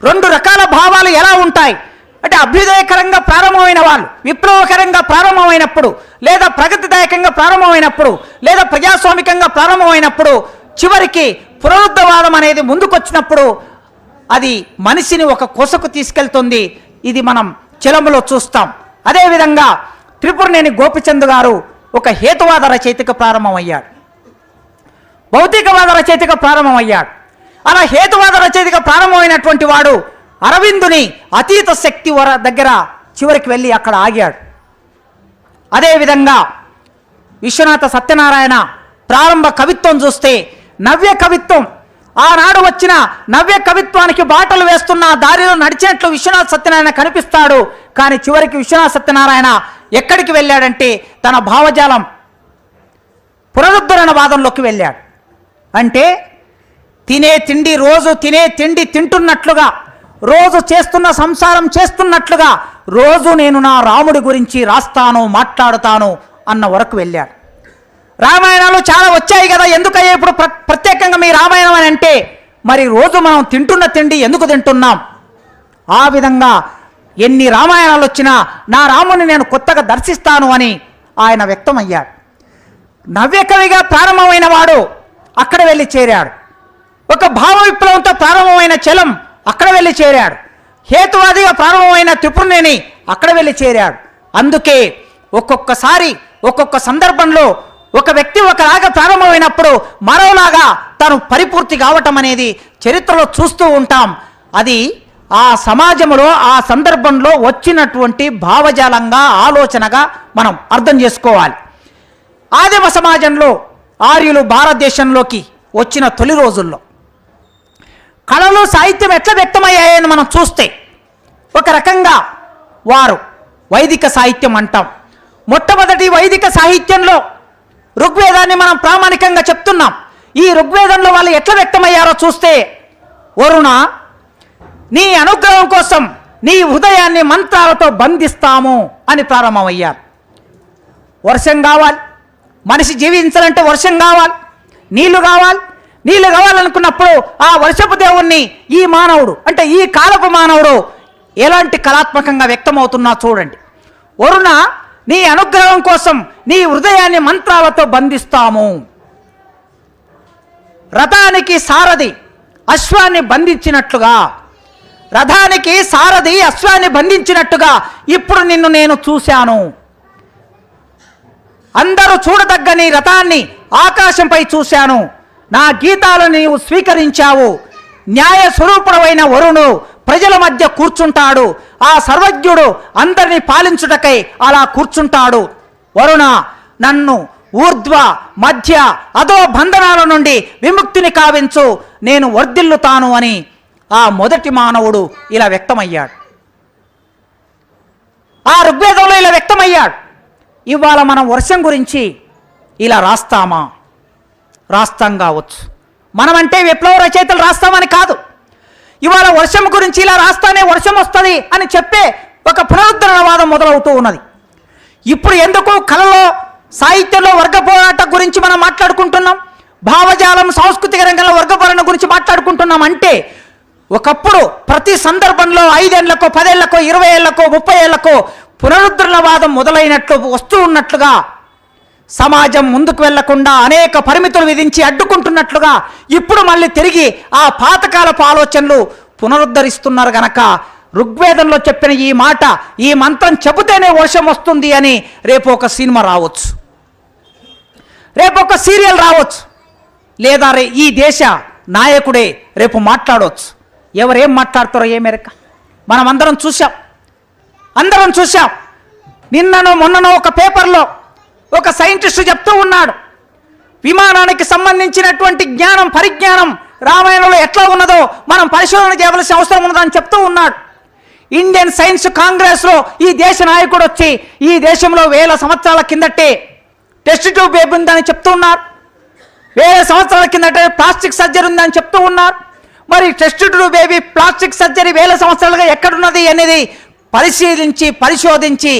రెండు రకాల భావాలు ఎలా ఉంటాయి అంటే, అభ్యుదయకరంగా ప్రారంభమైన వాళ్ళు విప్లవకరంగా ప్రారంభమైనప్పుడు, లేదా ప్రగతిదాయకంగా ప్రారంభమైనప్పుడు, లేదా ప్రజాస్వామికంగా ప్రారంభమైనప్పుడు, చివరికి పునరుద్ధవాదం అనేది ముందుకొచ్చినప్పుడు అది మనిషిని ఒక కొసకు తీసుకెళ్తుంది. ఇది మనం చలంలో చూస్తాం. అదేవిధంగా త్రిపురనేని గోపిచంద్ గారు ఒక హేతువాద రచయితగా ప్రారంభమయ్యాడు, భౌతికవాద రచయితగా ప్రారంభమయ్యాడు. అలా హేతువాద రచయితగా ప్రారంభమైనటువంటి వాడు అరవిందుని అతీత శక్తి దగ్గర చివరికి వెళ్ళి అక్కడ ఆగాడు. అదేవిధంగా విశ్వనాథ సత్యనారాయణ ప్రారంభ కవిత్వం చూస్తే నవ్య కవిత్వం, ఆనాడు వచ్చిన నవ్య కవిత్వానికి బాటలు వేస్తున్న దారిలో నడిచినట్లు విశ్వనాథ సత్యనారాయణ కనిపిస్తాడు. కానీ చివరికి విశ్వనాథ సత్యనారాయణ ఎక్కడికి వెళ్ళాడంటే తన భావజాలం పునరుద్ధరణ వాదంలోకి వెళ్ళాడు. అంటే తినే తిండి రోజు తినే తిండి తింటున్నట్లుగా, రోజు చేస్తున్న సంసారం చేస్తున్నట్లుగా రోజు నేను నా రాముడి గురించి రాస్తాను, మాట్లాడుతాను అన్న వరకు వెళ్ళాడు. రామాయణాలు చాలా వచ్చాయి కదా, ఎందుకయ్యా ఇప్పుడు ప్రత్యేకంగా మీ రామాయణం అని అంటే, మరి రోజు మనం తింటున్న తిండి ఎందుకు తింటున్నాం? ఆ విధంగా ఎన్ని రామాయణాలు వచ్చినా నా రాముని నేను కొత్తగా దర్శిస్తాను అని ఆయన వ్యక్తమయ్యాడు. నవ్యకవిగా ప్రారంభమైన వాడు అక్కడ వెళ్ళి చేరాడు. ఒక భావ విప్లవంతో ప్రారంభమైన చలం అక్కడ వెళ్ళి చేరాడు. హేతువాదిగా ప్రారంభమైన త్రిపురనేని అక్కడ వెళ్ళి చేరాడు. అందుకే ఒక్కొక్కసారి ఒక్కొక్క సందర్భంలో ఒక వ్యక్తి ఒకలాగా ప్రారంభమైనప్పుడు మరోలాగా తను పరిపూర్తి కావటం అనేది చరిత్రలో చూస్తూ ఉంటాం. అది ఆ సమాజంలో ఆ సందర్భంలో వచ్చినటువంటి భావజాలంగా, ఆలోచనగా మనం అర్థం చేసుకోవాలి. ఆదిమ సమాజంలో ఆర్యులు భారతదేశంలోకి వచ్చిన తొలి రోజుల్లో కళలు, సాహిత్యం ఎట్లా వ్యక్తమయ్యాయని మనం చూస్తే ఒక రకంగా వారు వైదిక సాహిత్యం అంటాం. మొట్టమొదటి వైదిక సాహిత్యంలో ఋగ్వేదాన్ని మనం ప్రామాణికంగా చెప్తున్నాం. ఈ ఋగ్వేదంలో వాళ్ళు ఎట్లా వ్యక్తమయ్యారో చూస్తే, వరుణ నీ అనుగ్రహం కోసం నీ హృదయాన్ని మంత్రాలతో బంధిస్తాము అని ప్రారంభమయ్యారు. వర్షం కావాలి, మనిషి జీవించాలంటే వర్షం కావాలి, నీళ్లు కావాలి. నీళ్లు కావాలనుకున్నప్పుడు ఆ వర్షపు దేవుణ్ణి ఈ మానవుడు అంటే ఈ కాలపు మానవుడు ఎలాంటి కళాత్మకంగా వ్యక్తమవుతున్నా చూడండి. వరుణ నీ అనుగ్రహం కోసం నీ హృదయాన్ని మంత్రాలతో బంధిస్తాము. రథానికి సారథి అశ్వాన్ని బంధించినట్లుగా, రథానికి సారథి అశ్వాన్ని బంధించినట్టుగా ఇప్పుడు నిన్ను నేను చూశాను. అందరూ చూడదగ్గని రథాన్ని ఆకాశంపై చూశాను. నా గీతాలను నీవు స్వీకరించావు. న్యాయ స్వరూపుడమైన వరుణుడు ప్రజల మధ్య కూర్చుంటాడు. ఆ సర్వజ్ఞుడు అందరినీ పాలించుటకై అలా కూర్చుంటాడు. వరుణ నన్ను ఊర్ధ్వ మధ్య అదో బంధనాల నుండి విముక్తిని కావించు, నేను వర్ధిల్లుతాను అని ఆ మొదటి మానవుడు ఇలా వ్యక్తమయ్యాడు. ఆ ఋగ్వేదంలో ఇలా వ్యక్తమయ్యాడు. ఇవాళ మనం వర్షం గురించి ఇలా రాస్తామా? రాస్తాం కావచ్చు. మనమంటే విప్లవ రచయితలు రాస్తామని కాదు. ఇవాళ వర్షం గురించి ఇలా రాస్తానే వర్షం వస్తుంది అని చెప్పే ఒక పునరుద్ధరణవాదం మొదలవుతూ ఉన్నది. ఇప్పుడు ఎందుకు కళలో, సాహిత్యంలో వర్గ పోరాటం గురించి మనం మాట్లాడుకుంటున్నాం, భావజాలం, సాంస్కృతిక రంగంలో వర్గ పోరాటం గురించి మాట్లాడుకుంటున్నాం అంటే, ఒకప్పుడు ప్రతి సందర్భంలో 5 ఏళ్లకో 10 ఏళ్లకో 20 ఏళ్లకో 30 ఏళ్లకో పునరుద్ధరణవాదం మొదలైనట్లు వస్తూ ఉన్నట్లుగా, సమాజం ముందుకు వెళ్లకుండా అనేక పరిమితులు విధించి అడ్డుకుంటున్నట్లుగా ఇప్పుడు మళ్ళీ తిరిగి ఆ పాతకాలపు ఆలోచనలు పునరుద్ధరిస్తున్నారు గనక ఋగ్వేదంలో చెప్పిన ఈ మాట, ఈ మంత్రం చెబితేనే వర్షం వస్తుంది అని రేపు ఒక సినిమా రావచ్చు, రేపు ఒక సీరియల్ రావచ్చు, లేదా ఈ దేశ నాయకుడే రేపు మాట్లాడవచ్చు. ఎవరేం మాట్లాడతారో ఏ మేరకు మనం అందరం చూసాం. నిన్ననో మొన్ననో ఒక పేపర్లో ఒక సైంటిస్ట్ చెప్తూ ఉన్నాడు, విమానానికి సంబంధించినటువంటి జ్ఞానం, పరిజ్ఞానం రామాయణంలో ఎట్లా ఉన్నదో మనం పరిశోధన చేయవలసిన అవసరం ఉన్నదని చెప్తూ ఉన్నాడు. ఇండియన్ సైన్స్ కాంగ్రెస్లో ఈ దేశ నాయకుడు వచ్చి ఈ దేశంలో 1000 సంవత్సరాల కిందటే టెస్ట్ ట్యూబ్ బేబీ ఉందని చెప్తూ ఉన్నారు, 1000 సంవత్సరాల కిందటే ప్లాస్టిక్ సర్జరీ ఉందని చెప్తూ ఉన్నారు. మరి test tube baby, plastic surgery 1000 సంవత్సరాలుగా ఎక్కడున్నది అనేది పరిశోధించి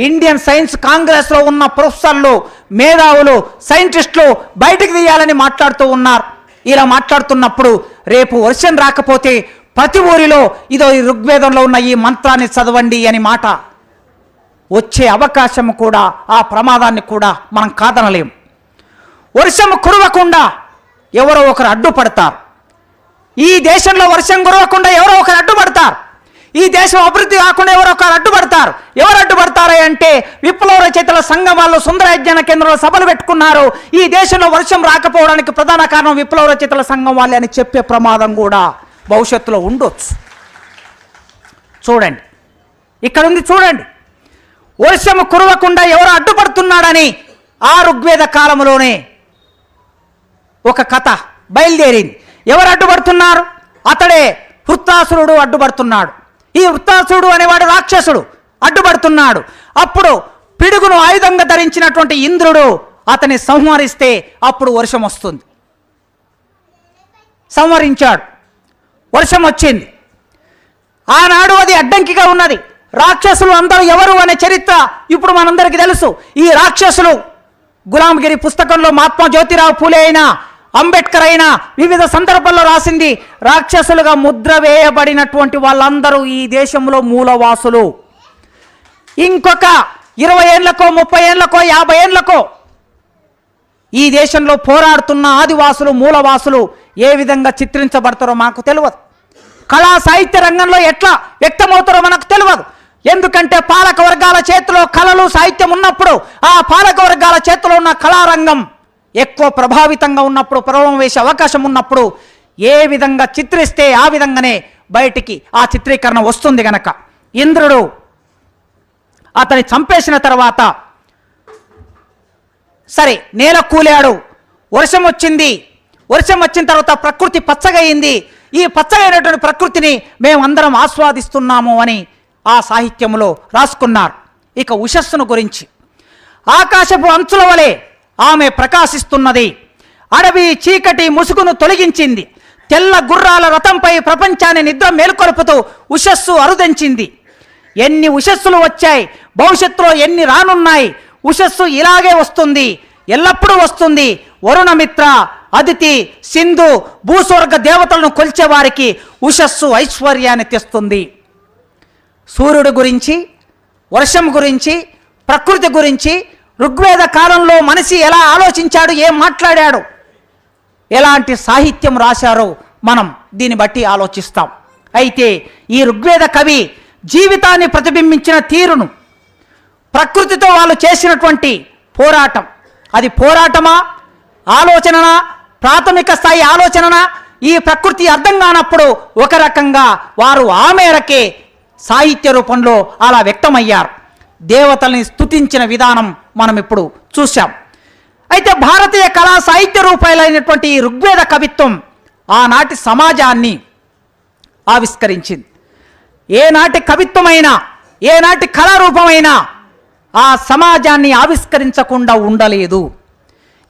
ఇండియన్ సైన్స్ కాంగ్రెస్లో ఉన్న ప్రొఫెసర్లు, మేధావులు, సైంటిస్టులు బయటకు తీయాలని మాట్లాడుతూ ఉన్నారు. ఇలా మాట్లాడుతున్నప్పుడు రేపు వర్షం రాకపోతే ప్రతి ఊరిలో ఇదో ఈ ఋగ్వేదంలో ఉన్న ఈ మంత్రాన్ని చదవండి అని మాట వచ్చే అవకాశం కూడా, ఆ ప్రమాదాన్ని కూడా మనం కాదనలేం. వర్షం కురవకుండా ఎవరో ఒకరు అడ్డుపడతారు. ఈ దేశంలో వర్షం కురవకుండా ఎవరో ఒకరు అడ్డుపడతారు. ఈ దేశం అభివృద్ధి కాకుండా ఎవరో ఒకరు అడ్డుపడతారు. ఎవరు అడ్డుపడతారే అంటే విప్లవ రచయితల సంఘం వాళ్ళు సుందర యజ్ఞాన కేంద్రంలో సభలు పెట్టుకున్నారు. ఈ దేశంలో వర్షం రాకపోవడానికి ప్రధాన కారణం విప్లవ రచయితల సంఘం వాళ్ళే అని చెప్పే ప్రమాదం కూడా భవిష్యత్తులో ఉండొచ్చు. చూడండి, ఇక్కడ ఉంది చూడండి. వర్షము కురవకుండా ఎవరు అడ్డుపడుతున్నాడని ఆ ఋగ్వేద కాలంలోనే ఒక కథ బయలుదేరింది. ఎవరు అడ్డుపడుతున్నారు? అతడే వృత్తాసురుడు అడ్డుపడుతున్నాడు. ఈ వృత్తాసురుడు అనేవాడు రాక్షసుడు అడ్డుపడుతున్నాడు. అప్పుడు పిడుగును ఆయుధంగా ధరించినటువంటి ఇంద్రుడు అతన్ని సంహరిస్తే అప్పుడు వర్షం వస్తుంది. సంహరించాడు, వర్షం వచ్చింది. ఆనాడు అది అడ్డంకిగా ఉన్నది. రాక్షసులు అందరూ ఎవరు అనే చరిత్ర ఇప్పుడు మనందరికీ తెలుసు. ఈ రాక్షసులు గులాంగిరి పుస్తకంలో మహాత్మా జ్యోతిరావు పూలే అయినా, అంబేద్కర్ అయినా వివిధ సందర్భాల్లో రాసింది. రాక్షసులుగా ముద్ర వేయబడినటువంటి వాళ్ళందరూ ఈ దేశంలో మూలవాసులు. ఇంకొక 20 ఏళ్లకో 30 ఏళ్లకో 50 ఏళ్లకో ఈ దేశంలో పోరాడుతున్న ఆదివాసులు, మూలవాసులు ఏ విధంగా చిత్రించబడతారో మాకు తెలియదు. కళా సాహిత్య రంగంలో ఎట్లా వ్యక్తమవుతారో మనకు తెలియదు. ఎందుకంటే పాలక వర్గాల చేతిలో కళలు, సాహిత్యం ఉన్నప్పుడు, ఆ పాలక వర్గాల చేతిలో ఉన్న కళారంగం ఎక్కువ ప్రభావితంగా ఉన్నప్పుడు, ప్రభావం వేసే అవకాశం ఉన్నప్పుడు ఏ విధంగా చిత్రిస్తే ఆ విధంగానే బయటికి ఆ చిత్రీకరణ వస్తుంది. గనక ఇంద్రుడు అతని చంపేసిన తర్వాత సరే నేల కూలాడు, వర్షం వచ్చింది. వర్షం వచ్చిన తర్వాత ప్రకృతి పచ్చగయింది. ఈ పచ్చగైనటువంటి ప్రకృతిని మేమందరం ఆస్వాదిస్తున్నాము అని ఆ సాహిత్యంలో రాసుకున్నారు. ఇక ఉషస్సును గురించి, ఆకాశపు అంచుల వలె ఆమె ప్రకాశిస్తున్నది. అడవి చీకటి ముసుగును తొలగించింది. తెల్ల గుర్రాల రథంపై ప్రపంచాన్ని నిద్ర మేల్కొల్పుతూ ఉషస్సు అరుదించింది. ఎన్ని ఉషస్సులు వచ్చాయి, భవిష్యత్తులో ఎన్ని రానున్నాయి. ఉషస్సు ఇలాగే వస్తుంది, ఎల్లప్పుడూ వస్తుంది. వరుణమిత్ర, అదితి, సింధు, భూస్వర్గ దేవతలను కొల్చేవారికి ఉషస్సు ఐశ్వర్యాన్ని తెస్తుంది. సూర్యుడు గురించి, వర్షం గురించి, ప్రకృతి గురించి ఋగ్వేద కాలంలో మనిషి ఎలా ఆలోచించాడు, ఏం మాట్లాడాడు, ఎలాంటి సాహిత్యం రాశారో మనం దీన్ని బట్టి ఆలోచిస్తాం. అయితే ఈ ఋగ్వేద కవి జీవితాన్ని ప్రతిబింబించిన తీరును, ప్రకృతితో వాళ్ళు చేసినటువంటి పోరాటం, అది పోరాటమా, ఆలోచననా, ప్రాథమిక స్థాయి ఆలోచననా, ఈ ప్రకృతి అర్థం కానప్పుడు ఒక రకంగా వారు ఆ మేరకే సాహిత్య రూపంలో అలా వ్యక్తమయ్యారు. దేవతల్ని స్తుతించిన విధానం మనం ఇప్పుడు చూశాం. అయితే భారతీయ కళా సాహిత్య రూపాయలైనటువంటి ఈ ఋగ్వేద కవిత్వం ఆనాటి సమాజాన్ని ఆవిష్కరించింది. ఏనాటి కవిత్వమైనా, ఏనాటి కళారూపమైనా ఆ సమాజాన్ని ఆవిష్కరించకుండా ఉండలేదు.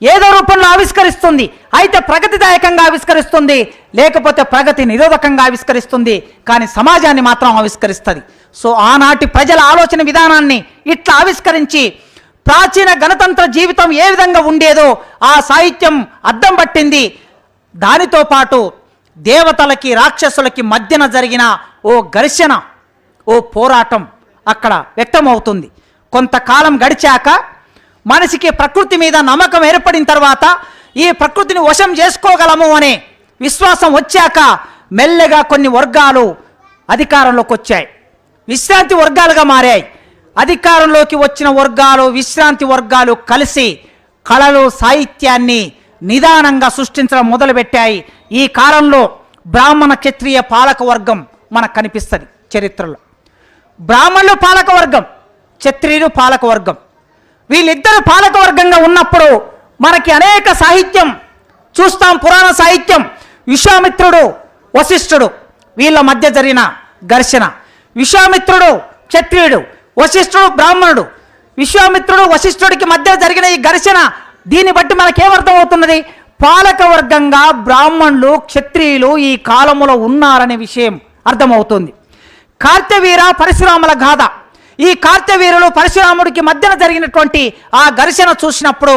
ఏదో రూపంలో ఆవిష్కరిస్తుంది. అయితే ప్రగతిదాయకంగా ఆవిష్కరిస్తుంది, లేకపోతే ప్రగతి నిరోధకంగా ఆవిష్కరిస్తుంది. కానీ సమాజాన్ని మాత్రం ఆవిష్కరిస్తుంది. సో ఆనాటి ప్రజల ఆలోచన విధానాన్ని ఇట్లా ఆవిష్కరించి ప్రాచీన గణతంత్ర జీవితం ఏ విధంగా ఉండేదో ఆ సాహిత్యం అద్దం పట్టింది. దానితో పాటు దేవతలకి, రాక్షసులకి మధ్యన జరిగిన ఓ ఘర్షణ, ఓ పోరాటం అక్కడ వ్యక్తమవుతుంది. కొంతకాలం గడిచాక మనిషికి ప్రకృతి మీద నమ్మకం ఏర్పడిన తర్వాత, ఈ ప్రకృతిని వశం చేసుకోగలము అనే విశ్వాసం వచ్చాక మెల్లగా కొన్ని వర్గాలు అధికారంలోకి వచ్చాయి, విశ్రాంతి వర్గాలుగా మారాయి. అధికారంలోకి వచ్చిన వర్గాలు, విశ్రాంతి వర్గాలు కలిసి కళలు, సాహిత్యాన్ని నిదానంగా సృష్టించడం మొదలుపెట్టాయి. ఈ కాలంలో బ్రాహ్మణ క్షత్రియ పాలక వర్గం మనకు కనిపిస్తుంది చరిత్రలో. బ్రాహ్మణులు పాలక వర్గం, క్షత్రియులు పాలక వర్గం. వీళ్ళిద్దరు పాలక వర్గంగా ఉన్నప్పుడు మనకి అనేక సాహిత్యం చూస్తాం. పురాణ సాహిత్యం, విశ్వామిత్రుడు, వశిష్ఠుడు వీళ్ళ మధ్య జరిగిన ఘర్షణ. విశ్వామిత్రుడు క్షత్రియుడు, వశిష్ఠుడు బ్రాహ్మణుడు. విశ్వామిత్రుడు వశిష్ఠుడికి మధ్య జరిగిన ఈ ఘర్షణ, దీన్ని బట్టి మనకేమర్థమవుతున్నది? పాలక వర్గంగా బ్రాహ్మణులు, క్షత్రియులు ఈ కాలములో ఉన్నారనే విషయం అర్థమవుతుంది. కార్తవీర పరశురాముల గాథ, ఈ కార్తవీరులు పరశురాముడికి మధ్యన జరిగినటువంటి ఆ ఘర్షణ చూసినప్పుడు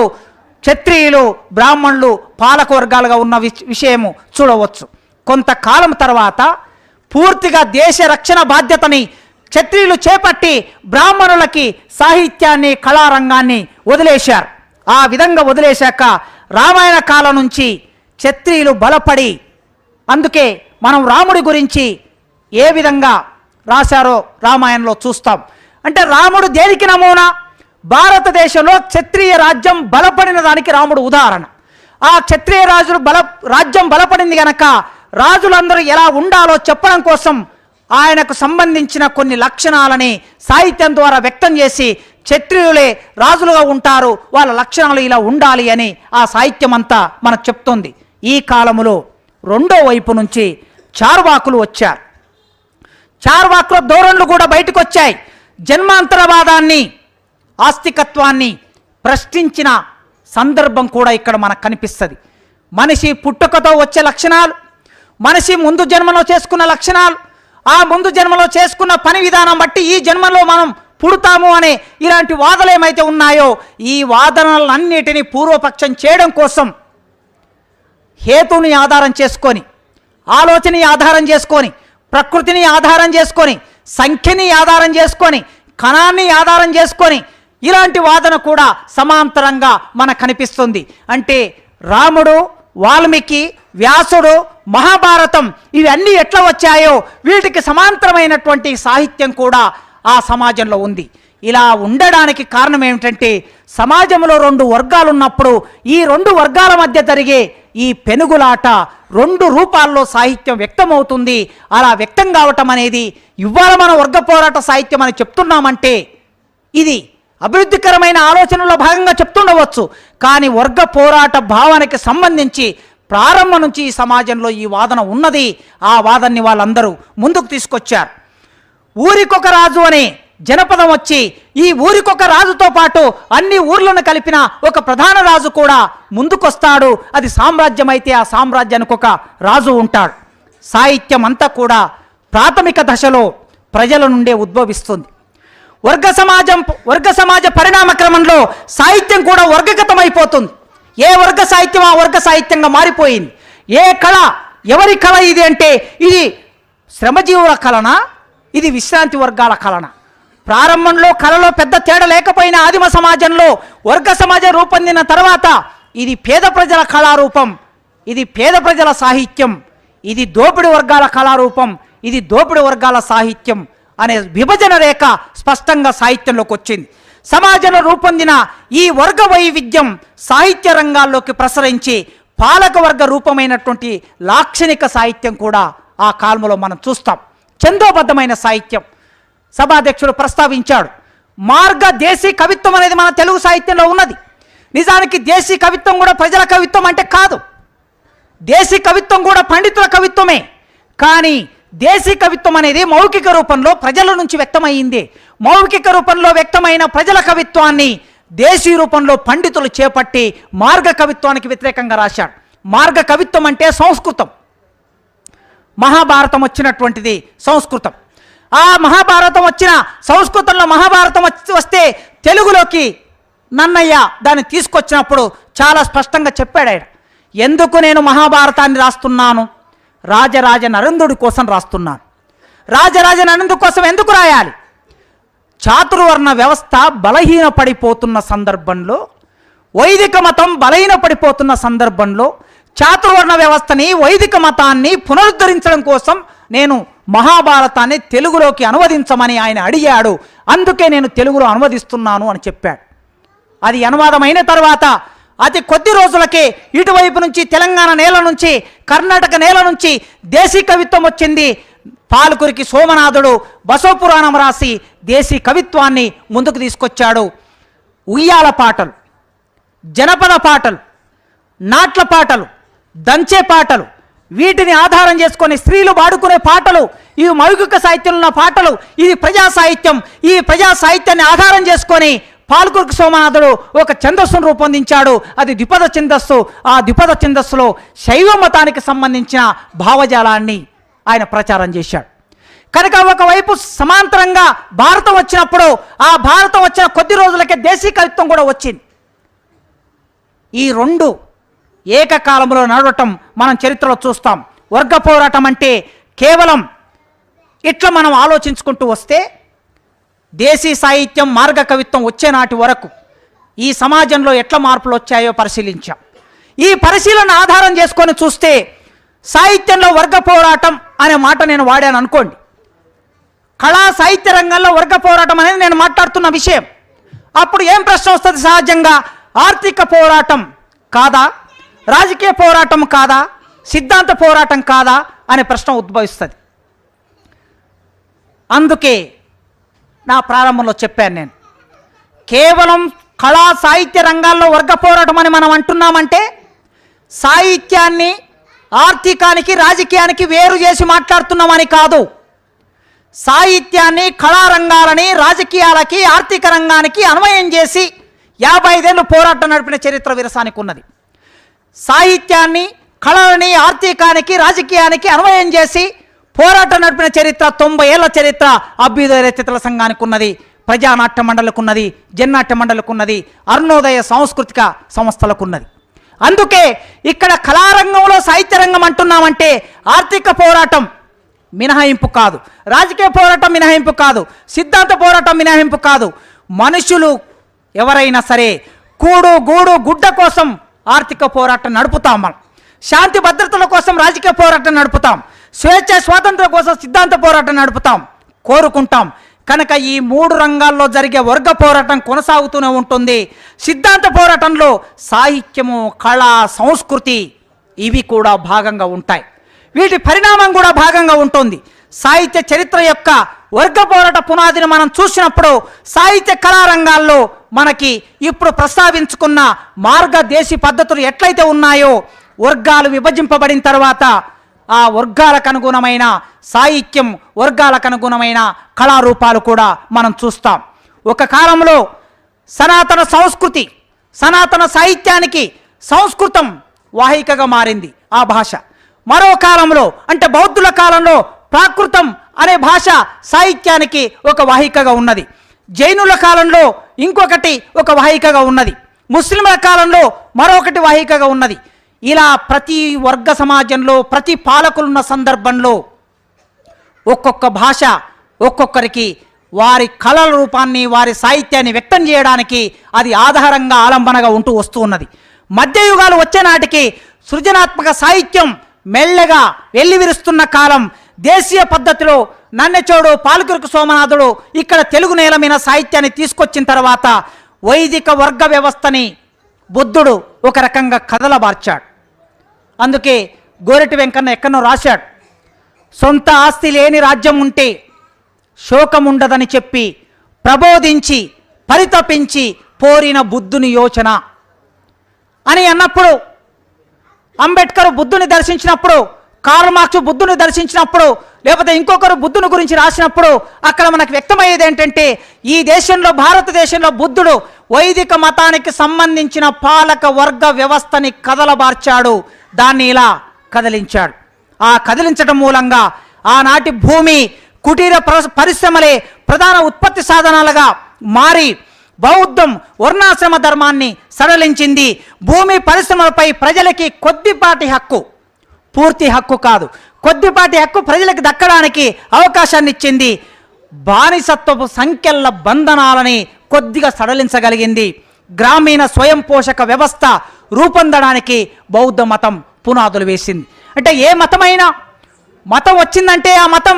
క్షత్రియులు, బ్రాహ్మణులు పాలక వర్గాలుగా ఉన్న విషయము చూడవచ్చు. కొంతకాలం తర్వాత పూర్తిగా దేశ రక్షణ బాధ్యతని క్షత్రియులు చేపట్టి బ్రాహ్మణులకి సాహిత్యాన్ని, కళారంగాన్ని వదిలేశారు. ఆ విధంగా వదిలేశాక రామాయణ కాలం నుంచి క్షత్రియులు బలపడి, అందుకే మనం రాముడి గురించి ఏ విధంగా రాశారో రామాయణంలో చూస్తాం. అంటే రాముడు దేనికి నమూనా? భారతదేశంలో క్షత్రియ రాజ్యం బలపడిన దానికి రాముడు ఉదాహరణ. ఆ క్షత్రియ రాజులు రాజ్యం బలపడింది గనక రాజులందరూ ఎలా ఉండాలో చెప్పడం కోసం ఆయనకు సంబంధించిన కొన్ని లక్షణాలని సాహిత్యం ద్వారా వ్యక్తం చేసి క్షత్రియులే రాజులుగా ఉంటారు, వాళ్ళ లక్షణాలు ఇలా ఉండాలి అని ఆ సాహిత్యం అంతా మనకు చెప్తుంది. ఈ కాలములో రెండో వైపు నుంచి చార్వాకులు వచ్చారు. చార్వాకుల ధోరణులు కూడా బయటకు వచ్చాయి. జన్మాంతరవాదాన్ని, ఆస్తికత్వాన్ని ప్రశ్నించిన సందర్భం కూడా ఇక్కడ మనకు కనిపిస్తుంది. మనిషి పుట్టుకతో వచ్చే లక్షణాలు, మనిషి ముందు జన్మలో చేసుకున్న లక్షణాలు, ఆ ముందు జన్మలో చేసుకున్న పని విధానం బట్టి ఈ జన్మలో మనం పుడతాము అనే ఇలాంటి వాదనలు ఏమైతే ఉన్నాయో ఈ వాదనలన్నిటినీ పూర్వపక్షం చేయడం కోసం హేతుని ఆధారం చేసుకొని, ఆలోచనని ఆధారం చేసుకొని, ప్రకృతిని ఆధారం చేసుకొని, సంఖ్యని ఆధారం చేసుకొని, కణాన్ని ఆధారం చేసుకొని ఇలాంటి వాదన కూడా సమాంతరంగా మనకు కనిపిస్తుంది. అంటే రాముడు, వాల్మీకి, వ్యాసుడు, మహాభారతం ఇవన్నీ ఎట్లా వచ్చాయో వీటికి సమాంతరమైనటువంటి సాహిత్యం కూడా ఆ సమాజంలో ఉంది. ఇలా ఉండడానికి కారణం ఏమిటంటే సమాజంలో రెండు వర్గాలు ఉన్నప్పుడు ఈ రెండు వర్గాల మధ్య జరిగే ఈ పెనుగులాట రెండు రూపాల్లో సాహిత్యం వ్యక్తమవుతుంది. అలా వ్యక్తం కావటం అనేది ఇవాళ మన వర్గ పోరాట సాహిత్యం అని చెప్తున్నామంటే ఇది అభివృద్ధికరమైన ఆలోచనలో భాగంగా చెప్తుండవచ్చు. కానీ వర్గ పోరాట భావానికి సంబంధించి ప్రారంభం నుంచి ఈ సమాజంలో ఈ వాదన ఉన్నది. ఆ వాదనని వాళ్ళందరూ ముందుకు తీసుకొచ్చారు. ఊరికొక రాజు అనే జనపదం వచ్చి ఈ ఊరికొక రాజుతో పాటు అన్ని ఊర్లను కలిపిన ఒక ప్రధాన రాజు కూడా ముందుకొస్తాడు. అది సామ్రాజ్యం అయితే ఆ సామ్రాజ్యానికి ఒక రాజు ఉంటాడు. సాహిత్యం అంతా కూడా ప్రాథమిక దశలో ప్రజల నుండే ఉద్భవిస్తుంది. వర్గ సమాజ పరిణామ క్రమంలో సాహిత్యం కూడా వర్గగతమైపోతుంది. ఏ వర్గ సాహిత్యం ఆ వర్గ సాహిత్యంగా మారిపోయింది. ఏ కళ, ఎవరి కళ ఇది అంటే ఇది శ్రమజీవుల కళనా, ఇది విశ్రాంతి వర్గాల కళన? ప్రారంభంలో కళలో పెద్ద తేడా లేకపోయినా ఆదిమ సమాజంలో వర్గ సమాజం రూపొందిన తర్వాత ఇది పేద ప్రజల కళారూపం, ఇది పేద ప్రజల సాహిత్యం, ఇది దోపిడి వర్గాల కళారూపం, ఇది దోపిడి వర్గాల సాహిత్యం అనే విభజన రేఖ స్పష్టంగా సాహిత్యంలోకి వచ్చింది. సమాజంలో రూపొందిన ఈ వర్గ వైవిధ్యం సాహిత్య రంగాల్లోకి ప్రసరించి పాలక వర్గ రూపమైనటువంటి లాక్షణిక సాహిత్యం కూడా ఆ కాలంలో మనం చూస్తాం. ఛందోబద్ధమైన సాహిత్యం సభాధ్యక్షుడు ప్రస్తావించాడు. మార్గ దేశీ కవిత్వం అనేది మన తెలుగు సాహిత్యంలో ఉన్నది. నిజానికి దేశీ కవిత్వం కూడా ప్రజల కవిత్వం అంటే కాదు. దేశీ కవిత్వం కూడా పండితుల కవిత్వమే. కానీ దేశీ కవిత్వం అనేది మౌఖిక రూపంలో ప్రజల నుంచి వ్యక్తమైంది. మౌఖిక రూపంలో వ్యక్తమైన ప్రజల కవిత్వాన్ని దేశీ రూపంలో పండితులు చేపట్టి మార్గ కవిత్వానికి వ్యతిరేకంగా రాశాడు. మార్గ కవిత్వం అంటే సంస్కృతం. మహాభారతం వచ్చినటువంటిది సంస్కృతం. ఆ మహాభారతం వచ్చిన సంస్కృతంలో మహాభారతం వస్తే తెలుగులోకి నన్నయ్య దాన్ని తీసుకొచ్చినప్పుడు చాలా స్పష్టంగా చెప్పాడు ఆయన. ఎందుకు నేను మహాభారతాన్ని రాస్తున్నాను? రాజరాజ నరేంద్రుడి కోసం రాస్తున్నాను. రాజరాజ నరేంద్రుడి కోసం ఎందుకు రాయాలి? చాతుర్వర్ణ వ్యవస్థ బలహీనపడిపోతున్న సందర్భంలో, వైదిక మతం బలహీనపడిపోతున్న సందర్భంలో చాతుర్వర్ణ వ్యవస్థని, వైదిక మతాన్ని పునరుద్ధరించడం కోసం నేను మహాభారతాన్ని తెలుగులోకి అనువదించమని ఆయన అడిగాడు. అందుకే నేను తెలుగులో అనువదిస్తున్నాను అని చెప్పాడు. అది అనువాదమైన తర్వాత అతి కొద్ది రోజులకే ఇటువైపు నుంచి తెలంగాణ నేల నుంచి, కర్ణాటక నేల నుంచి దేశీ కవిత్వం వచ్చింది. పాలకురికి సోమనాథుడు బసవపురాణం రాసి దేశీ కవిత్వాన్ని ముందుకు తీసుకొచ్చాడు. ఉయ్యాల పాటలు, జనపద పాటలు, నాట్ల పాటలు, దంచే పాటలు, వీటిని ఆధారం చేసుకొని స్త్రీలు వాడుకునే పాటలు, ఇవి మౌఖిక సాహిత్యంలో ఉన్న పాటలు, ఇది ప్రజా సాహిత్యం. ఈ ప్రజా సాహిత్యాన్ని ఆధారం చేసుకొని పాల్కురికి సోమనాథుడు ఒక ఛందస్సును రూపొందించాడు. అది ద్విపద ఛందస్సు. ఆ ద్విపద ఛందస్సులో శైవ మతానికి సంబంధించిన భావజాలాన్ని ఆయన ప్రచారం చేశాడు. కనుక ఒకవైపు సమాంతరంగా భారతం వచ్చినప్పుడు ఆ భారతం వచ్చిన కొద్ది రోజులకే దేశీ కవిత్వం కూడా వచ్చింది. ఈ రెండు ఏకకాలంలో నడవటం మనం చరిత్రలో చూస్తాం. వర్గ పోరాటం అంటే కేవలం ఇట్లా మనం ఆలోచించుకుంటూ వస్తే దేశీ సాహిత్యం, మార్గ కవిత్వం వచ్చే నాటి వరకు ఈ సమాజంలో ఎట్లా మార్పులు వచ్చాయో పరిశీలించాం. ఈ పరిశీలన ఆధారం చేసుకొని చూస్తే సాహిత్యంలో వర్గ పోరాటం అనే మాట నేను వాడాను అనుకోండి. కళా సాహిత్య రంగంలో వర్గ పోరాటం అనేది నేను మాట్లాడుతున్న విషయం. అప్పుడు ఏం ప్రశ్న వస్తుంది? సహజంగా ఆర్థిక పోరాటం కాదా, రాజకీయ పోరాటం కాదా, సిద్ధాంత పోరాటం కాదా అనే ప్రశ్న ఉద్భవిస్తుంది. అందుకే నా ప్రారంభంలో చెప్పాను, నేను కేవలం కళా సాహిత్య రంగాల్లో వర్గ పోరాటం అని మనం అంటున్నామంటే సాహిత్యాన్ని ఆర్థికానికి రాజకీయానికి వేరు చేసి మాట్లాడుతున్నామని కాదు. సాహిత్యాన్ని కళారంగాలని రాజకీయాలకి ఆర్థిక రంగానికి అన్వయం చేసి 55 ఏళ్ళు పోరాటం నడిపిన చరిత్ర విరసానికి ఉన్నది. సాహిత్యాన్ని కళలని ఆర్థికానికి రాజకీయానికి అన్వయం చేసి పోరాటం నడిపిన చరిత్ర 90 ఏళ్ల చరిత్ర అభ్యుదయ రచయితల సంఘానికి ఉన్నది, ప్రజానాట్య మండలికి ఉన్నది, జన్నాట్య మండలికి ఉన్నది, అరుణోదయ సాంస్కృతిక సంస్థలకు ఉన్నది. అందుకే ఇక్కడ కళారంగంలో సాహిత్య రంగం అంటున్నామంటే ఆర్థిక పోరాటం మినహాయింపు కాదు, రాజకీయ పోరాటం మినహాయింపు కాదు, సిద్ధాంత పోరాటం మినహాయింపు కాదు. మనుషులు ఎవరైనా సరే కూడు గూడు గుడ్డ కోసం ఆర్థిక పోరాటం నడుపుతాం, మనం శాంతి భద్రతల కోసం రాజకీయ పోరాటం నడుపుతాం, స్వేచ్ఛ స్వాతంత్రం కోసం సిద్ధాంత పోరాటం నడుపుతాం, కోరుకుంటాం. కనుక ఈ 3 రంగాల్లో జరిగే వర్గ పోరాటం కొనసాగుతూనే ఉంటుంది. సిద్ధాంత పోరాటంలో సాహిత్యము, కళ, సంస్కృతి ఇవి కూడా భాగంగా ఉంటాయి, వీటి పరిణామం కూడా భాగంగా ఉంటుంది. సాహిత్య చరిత్ర యొక్క వర్గ పోరాట పునాదిని మనం చూసినప్పుడు సాహిత్య కళారంగాల్లో మనకి ఇప్పుడు ప్రస్తావించుకున్న మార్గదేశీ పద్ధతులు ఎట్లయితే ఉన్నాయో వర్గాలు విభజింపబడిన తర్వాత ఆ వర్గాలకు అనుగుణమైన సాహిత్యం, వర్గాలకు అనుగుణమైన కళారూపాలు కూడా మనం చూస్తాం. ఒక కాలంలో సనాతన సంస్కృతి, సనాతన సాహిత్యానికి సంస్కృతం వాహికగా మారింది ఆ భాష. మరో కాలంలో అంటే బౌద్ధుల కాలంలో ప్రాకృతం అనే భాష సాహిత్యానికి ఒక వాహికగా ఉన్నది. జైనుల కాలంలో ఇంకొకటి ఒక వాహికగా ఉన్నది. ముస్లింల కాలంలో మరొకటి వాహికగా ఉన్నది. ఇలా ప్రతి వర్గ సమాజంలో ప్రతి పాలకులున్న సందర్భంలో ఒక్కొక్క భాష ఒక్కొక్కరికి వారి కళల రూపాన్ని, వారి సాహిత్యాన్ని వ్యక్తం చేయడానికి అది ఆధారంగా ఆలంబనగా ఉంటూ వస్తూ ఉన్నది. మధ్యయుగాలు వచ్చే నాటికి సృజనాత్మక సాహిత్యం మెల్లగా వెల్లివిరుస్తున్న కాలం. దేశీయ పద్ధతిలో నన్నెచోడు, పాలకురుకు సోమనాథుడు ఇక్కడ తెలుగు నేల మీద సాహిత్యాన్ని తీసుకొచ్చిన తర్వాత వైదిక వర్గ వ్యవస్థని బుద్ధుడు ఒక రకంగా కదలబార్చాడు. అందుకే గోరెటి వెంకన్న ఎక్కడో రాశాడు, సొంత ఆస్తి లేని రాజ్యం ఉంటే శోకం ఉండదని చెప్పి ప్రబోధించి పరితపించి పోరిన బుద్ధుని యోచన అని అన్నప్పుడు, అంబేద్కర్ బుద్ధుని దర్శించినప్పుడు, కార్ల్ మార్క్స్ బుద్ధుని దర్శించినప్పుడు, లేకపోతే ఇంకొకరు బుద్ధుని గురించి రాసినప్పుడు అక్కడ మనకు వ్యక్తమయ్యేది ఏంటంటే ఈ దేశంలో, భారతదేశంలో బుద్ధుడు వైదిక మతానికి సంబంధించిన పాలక వర్గ వ్యవస్థని కదలబార్చాడు, దాన్ని ఇలా కదిలించాడు. ఆ కదిలించడం మూలంగా ఆనాటి భూమి, కుటీర పరిశ్రమలే ప్రధాన ఉత్పత్తి సాధనాలుగా మారి బౌద్ధం వర్ణాశ్రమ ధర్మాన్ని సడలించింది. భూమి పరిశ్రమలపై ప్రజలకి కొద్దిపాటి హక్కు, పూర్తి హక్కు కాదు, కొద్దిపాటి హక్కు ప్రజలకు దక్కడానికి అవకాశాన్ని ఇచ్చింది. బానిసత్వపు సంఖ్యల బంధనాలని కొద్దిగా సడలించగలిగింది. గ్రామీణ స్వయం పోషక వ్యవస్థ రూపొందడానికి బౌద్ధ మతం పునాదులు వేసింది. అంటే ఏ మతమైనా మతం వచ్చిందంటే ఆ మతం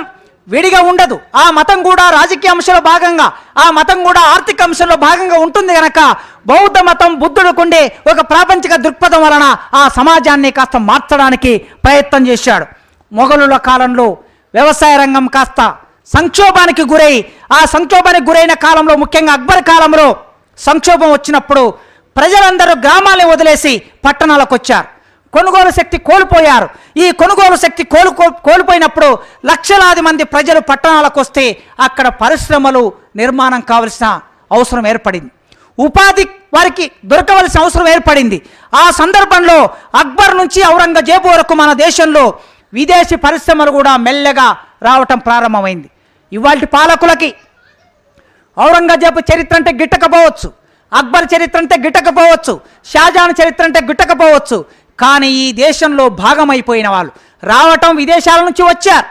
విడిగా ఉండదు. ఆ మతం కూడా రాజకీయ అంశంలో భాగంగా, ఆ మతం కూడా ఆర్థిక అంశంలో భాగంగా ఉంటుంది. కనుక బౌద్ధ మతం బుద్ధుడుకుండే ఒక ప్రాపంచిక దృక్పథం వలన ఆ సమాజాన్ని కాస్త మార్చడానికి ప్రయత్నం చేశాడు. మొఘలుల కాలంలో వ్యవసాయ రంగం కాస్త సంక్షోభానికి గురై, ఆ సంక్షోభానికి గురైన కాలంలో, ముఖ్యంగా అక్బర్ కాలంలో సంక్షోభం వచ్చినప్పుడు ప్రజలందరూ గ్రామాలను వదిలేసి పట్టణాలకు వచ్చారు. కొనుగోలు శక్తి కోల్పోయారు. ఈ కొనుగోలు శక్తి కోల్పోయినప్పుడు లక్షలాది మంది ప్రజలు పట్టణాలకు వస్తే అక్కడ పరిశ్రమలు నిర్మాణం కావలసిన అవసరం ఏర్పడింది, ఉపాధి వారికి దొరకవలసిన అవసరం ఏర్పడింది. ఆ సందర్భంలో అక్బర్ నుంచి ఔరంగజేబు వరకు మన దేశంలో విదేశీ పరిశ్రమలు కూడా మెల్లగా రావటం ప్రారంభమైంది. ఇవాల్టి పాలకులకి ఔరంగజేబు చరిత్ర అంటే గిట్టకపోవచ్చు, అక్బర్ చరిత్ర అంటే గిట్టకపోవచ్చు, షాజహాన్ చరిత్ర అంటే గిట్టకపోవచ్చు. కానీ ఈ దేశంలో భాగమైపోయిన వాళ్ళు రావటం, విదేశాల నుంచి వచ్చారు,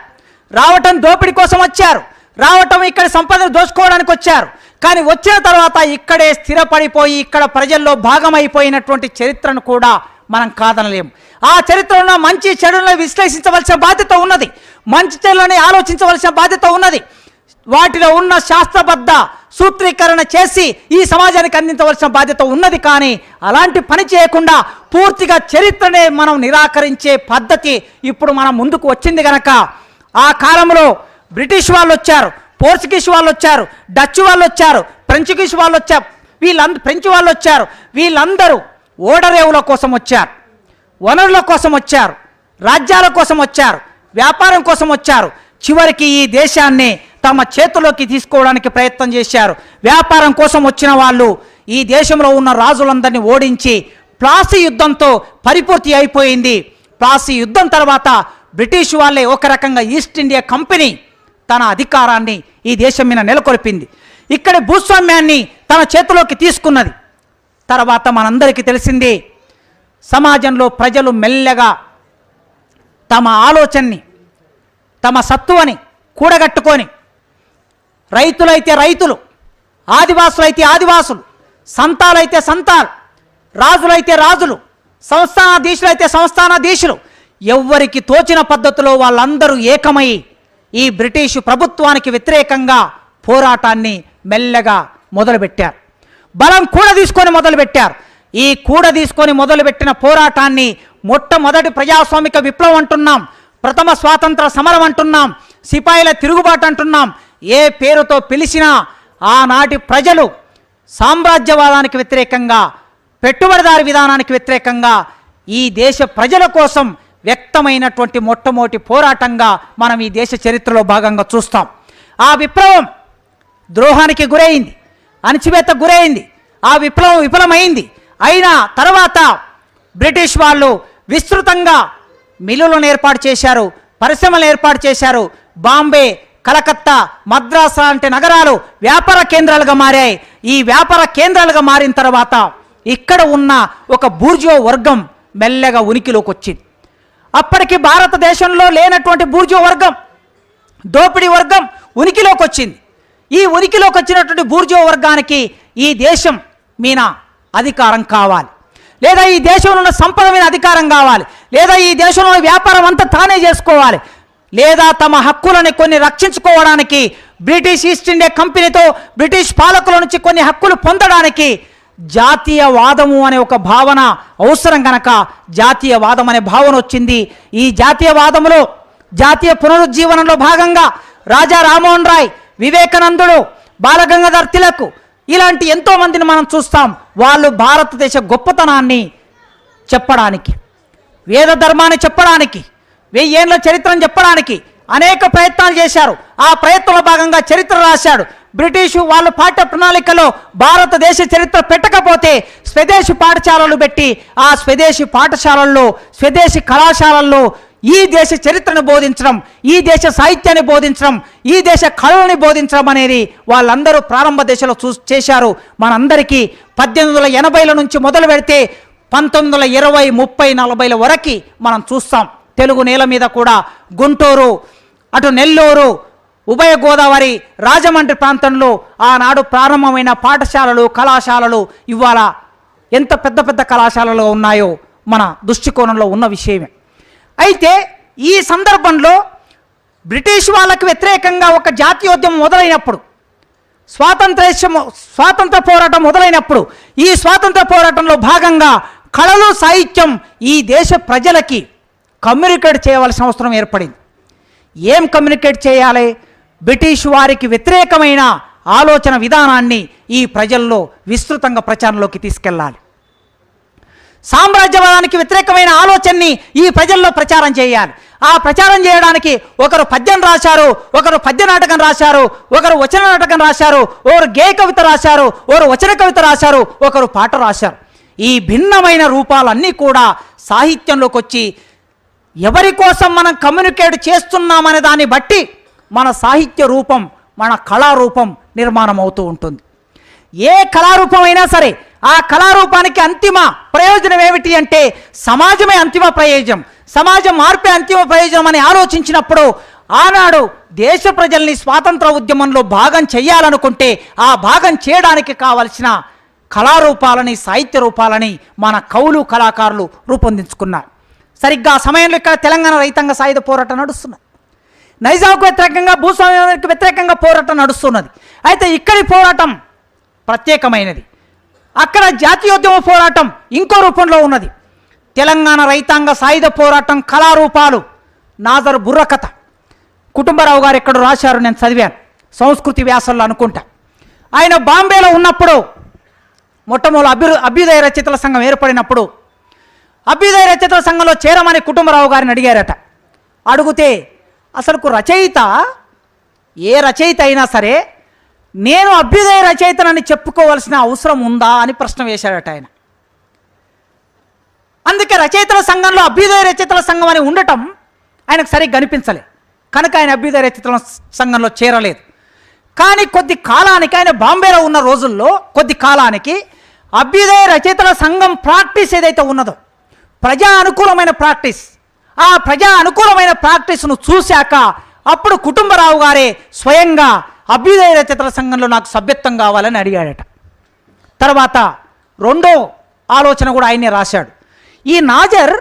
రావటం దోపిడీ కోసం వచ్చారు, రావటం ఇక్కడ సంపదను దోచుకోవడానికి వచ్చారు. కానీ వచ్చిన తర్వాత ఇక్కడే స్థిరపడిపోయి ఇక్కడ ప్రజల్లో భాగమైపోయినటువంటి చరిత్రను కూడా మనం కాదనలేము. ఆ చరిత్రలో మంచి చెడులను విశ్లేషించవలసిన బాధ్యత ఉన్నది, మంచి చెడులని ఆలోచించవలసిన బాధ్యత ఉన్నది. వాటిలో ఉన్న శాస్త్రబద్ధ సూత్రీకరణ చేసి ఈ సమాజానికి అందించవలసిన బాధ్యత ఉన్నది. కానీ అలాంటి పని చేయకుండా పూర్తిగా చరిత్రనే మనం నిరాకరించే పద్ధతి ఇప్పుడు మనం ముందుకు వచ్చింది. కనుక ఆ కాలంలో బ్రిటిష్ వాళ్ళు వచ్చారు, పోర్చుగీస్ వాళ్ళు వచ్చారు, డచ్ వాళ్ళు వచ్చారు, ఫ్రెంచుగీస్ వాళ్ళు వచ్చారు, ఫ్రెంచ్ వాళ్ళు వచ్చారు. వీళ్ళందరూ ఓడరేవుల కోసం వచ్చారు, వనరుల కోసం వచ్చారు, రాజ్యాల కోసం వచ్చారు, వ్యాపారం కోసం వచ్చారు. చివరికి ఈ దేశాన్ని తమ చేతిలోకి తీసుకోవడానికి ప్రయత్నం చేశారు. వ్యాపారం కోసం వచ్చిన వాళ్ళు ఈ దేశంలో ఉన్న రాజులందరినీ ఓడించి ప్లాసీ యుద్ధంతో పరిపూర్తి అయిపోయింది. ప్లాసీ యుద్ధం తర్వాత బ్రిటిష్ వాళ్ళే ఒక రకంగా ఈస్ట్ ఇండియా కంపెనీ తన అధికారాన్ని ఈ దేశం మీద నెలకొల్పింది. ఇక్కడ భూస్వామ్యాన్ని తన చేతిలోకి తీసుకున్నది. తర్వాత మనందరికీ తెలిసింది, సమాజంలో ప్రజలు మెల్లగా తమ ఆలోచనని, తమ సత్తువని కూడగట్టుకొని, రైతులైతే రైతులు, ఆదివాసులైతే ఆదివాసులు, సంతాలైతే సంతాలు, రాజులైతే రాజులు, సంస్థానాధీశులైతే సంస్థానాధీశులు, ఎవ్వరికి తోచిన పద్ధతిలో వాళ్ళందరూ ఏకమై ఈ బ్రిటిష్ ప్రభుత్వానికి వ్యతిరేకంగా పోరాటాన్ని మెల్లగా మొదలుపెట్టారు. బలం తీసుకొని మొదలుపెట్టారు. ఈ తీసుకొని మొదలుపెట్టిన పోరాటాన్ని మొట్టమొదటి ప్రజాస్వామిక విప్లవం అంటున్నాం, ప్రథమ స్వాతంత్ర సమరం అంటున్నాం, సిపాయిల తిరుగుబాటు అంటున్నాం. ఏ పేరుతో పిలిచినా ఆనాటి ప్రజలు సామ్రాజ్యవాదానికి వ్యతిరేకంగా, పెట్టుబడిదారి విధానానికి వ్యతిరేకంగా ఈ దేశ ప్రజల కోసం వ్యక్తమైనటువంటి మొట్టమొదటి పోరాటంగా మనం ఈ దేశ చరిత్రలో భాగంగా చూస్తాం. ఆ విప్లవం ద్రోహానికి గురైంది, అణచివేత గురైంది. ఆ విప్లవం విఫలమైంది. అయినా తర్వాత బ్రిటిష్ వాళ్ళు విస్తృతంగా మిల్లులను ఏర్పాటు చేశారు, పరిశ్రమలు ఏర్పాటు చేశారు. బాంబే, కలకత్తా, మద్రాసు లాంటి నగరాలు వ్యాపార కేంద్రాలుగా మారాయి. ఈ వ్యాపార కేంద్రాలుగా మారిన తర్వాత ఇక్కడ ఉన్న ఒక బూర్జువా వర్గం మెల్లగా ఉనికిలోకి వచ్చింది. అప్పటికి భారతదేశంలో లేనటువంటి బూర్జువా వర్గం, దోపిడీ వర్గం ఉనికిలోకి వచ్చింది. ఈ ఉనికిలోకి వచ్చినటువంటి బూర్జువా వర్గానికి ఈ దేశం మీద అధికారం కావాలి, లేదా ఈ దేశంలో ఉన్న సంపద మీద అధికారం కావాలి, లేదా ఈ దేశంలో వ్యాపారం అంతా తానే చేసుకోవాలి, లేదా తమ హక్కులను కొన్ని రక్షించుకోవడానికి బ్రిటిష్ ఈస్ట్ ఇండియా కంపెనీతో బ్రిటిష్ పాలకుల నుంచి కొన్ని హక్కులు పొందడానికి జాతీయవాదము అనే ఒక భావన అవసరం కనుక జాతీయవాదం అనే భావన వచ్చింది. ఈ జాతీయవాదములో, జాతీయ పునరుజ్జీవనంలో భాగంగా రాజా రామ్మోహన్ రాయ్, వివేకానందుడు, బాలగంగాధర్ తిలక్ ఇలాంటి ఎంతోమందిని మనం చూస్తాం. వాళ్ళు భారతదేశ గొప్పతనాన్ని చెప్పడానికి, వేద ధర్మాన్ని చెప్పడానికి, 1000 ఏళ్ల చరిత్రను చెప్పడానికి అనేక ప్రయత్నాలు చేశారు. ఆ ప్రయత్నంలో భాగంగా చరిత్ర రాశాడు. బ్రిటిష్ వాళ్ళు పాఠ్య ప్రణాళికలో భారతదేశ చరిత్ర పెట్టకపోతే స్వదేశీ పాఠశాలలు పెట్టి ఆ స్వదేశీ పాఠశాలల్లో, స్వదేశీ కళాశాలల్లో ఈ దేశ చరిత్రను బోధించడం, ఈ దేశ సాహిత్యాన్ని బోధించడం, ఈ దేశ కళలని బోధించడం అనేది వాళ్ళందరూ ప్రారంభ దశలో చేశారు. మనందరికీ 1880ల నుంచి మొదలు పెడితే 1920, 30, 40ల వరకు మనం చూస్తాం. తెలుగు నేల మీద కూడా గుంటూరు, అటు నెల్లూరు, ఉభయ గోదావరి, రాజమండ్రి ప్రాంతంలో ఆనాడు ప్రారంభమైన పాఠశాలలు, కళాశాలలు ఇవాళ ఎంత పెద్ద పెద్ద కళాశాలలు ఉన్నాయో మన దృష్టికోణంలో ఉన్న విషయమే. అయితే ఈ సందర్భంలో బ్రిటిష్ వాళ్ళకి వ్యతిరేకంగా ఒక జాతీయోద్యమం మొదలైనప్పుడు, స్వాతంత్ర పోరాటం మొదలైనప్పుడు, ఈ స్వాతంత్ర పోరాటంలో భాగంగా కళలు, సాహిత్యం ఈ దేశ ప్రజలకి కమ్యూనికేట్ చేయవలసిన అవసరం ఏర్పడింది. ఏం కమ్యూనికేట్ చేయాలి? బ్రిటిష్ వారికి వ్యతిరేకమైన ఆలోచన విధానాన్ని ఈ ప్రజల్లో విస్తృతంగా ప్రచారంలోకి తీసుకెళ్ళాలి. సామ్రాజ్యవాదానికి వ్యతిరేకమైన ఆలోచనని ఈ ప్రజల్లో ప్రచారం చేయాలి. ఆ ప్రచారం చేయడానికి ఒకరు పద్యం రాశారు, ఒకరు పద్య నాటకం రాశారు, ఒకరు వచన నాటకం రాశారు, ఒకరు గేయ కవిత రాశారు, ఒకరు వచన కవిత రాశారు, ఒకరు పాట రాశారు. ఈ భిన్నమైన రూపాలన్నీ కూడా సాహిత్యంలోకి వచ్చి ఎవరి కోసం మనం కమ్యూనికేట్ చేస్తున్నామనే దాన్ని బట్టి మన సాహిత్య రూపం, మన కళారూపం నిర్మాణం అవుతూ ఉంటుంది. ఏ కళారూపం అయినా సరే ఆ కళారూపానికి అంతిమ ప్రయోజనం ఏమిటి అంటే సమాజమే అంతిమ ప్రయోజనం, సమాజం మార్పే అంతిమ ప్రయోజనం అని ఆలోచించినప్పుడు ఆనాడు దేశ ప్రజల్ని స్వాతంత్ర ఉద్యమంలో భాగం చేయాలనుకుంటే ఆ భాగం చేయడానికి కావలసిన కళారూపాలని, సాహిత్య రూపాలని మన కవులు, కళాకారులు రూపొందించుకున్నారు. సరిగ్గా ఆ సమయంలో ఇక్కడ తెలంగాణ రైతాంగ సాయుధ పోరాటం నడుస్తున్నది. నైజాంకు వ్యతిరేకంగా, భూస్వామ్యానికి వ్యతిరేకంగా పోరాటం నడుస్తున్నది. అయితే ఇక్కడి పోరాటం ప్రత్యేకమైనది. అక్కడ జాతీయోద్యమ పోరాటం ఇంకో రూపంలో ఉన్నది. తెలంగాణ రైతాంగ సాయుధ పోరాటం కళారూపాలు, నాజర్ బుర్రకథ కుటుంబరావు గారు ఎక్కడ రాశారు, నేను చదివాను. సంస్కృతి వ్యాసంలో అనుకుంటా. ఆయన బాంబేలో ఉన్నప్పుడు మొట్టమొదటి అభ్యుదయ రచయితల సంఘం ఏర్పడినప్పుడు అభ్యుదయ రచయితల సంఘంలో చేరమని కుటుంబరావు గారిని అడిగారట. అడిగితే అసలుకు రచయిత ఏ రచయిత అయినా సరే నేను అభ్యుదయ రచయితనని చెప్పుకోవాల్సిన అవసరం ఉందా అని ప్రశ్న వేశాడట ఆయన. అందుకే రచయితల సంఘంలో అభ్యుదయ రచయితల సంఘం అని ఉండటం ఆయనకు సరిగ్గా అనిపించలే, కనుక ఆయన అభ్యుదయ రచయితల సంఘంలో చేరలేదు. కానీ కొద్ది కాలానికి ఆయన బాంబేలో ఉన్న రోజుల్లో కొద్ది కాలానికి అభ్యుదయ రచయితల సంఘం ప్రాక్టీస్ ఏదైతే ఉన్నదో ప్రజా అనుకూలమైన ప్రాక్టీస్, ఆ ప్రజా అనుకూలమైన ప్రాక్టీస్ను చూశాక అప్పుడు కుటుంబరావు గారే స్వయంగా అభ్యుదయ రచయితల సంఘంలో నాకు సభ్యత్వం కావాలని అడిగాడట. తర్వాత రెండో ఆలోచన కూడా ఆయనే రాశాడు. ఈ నాజర్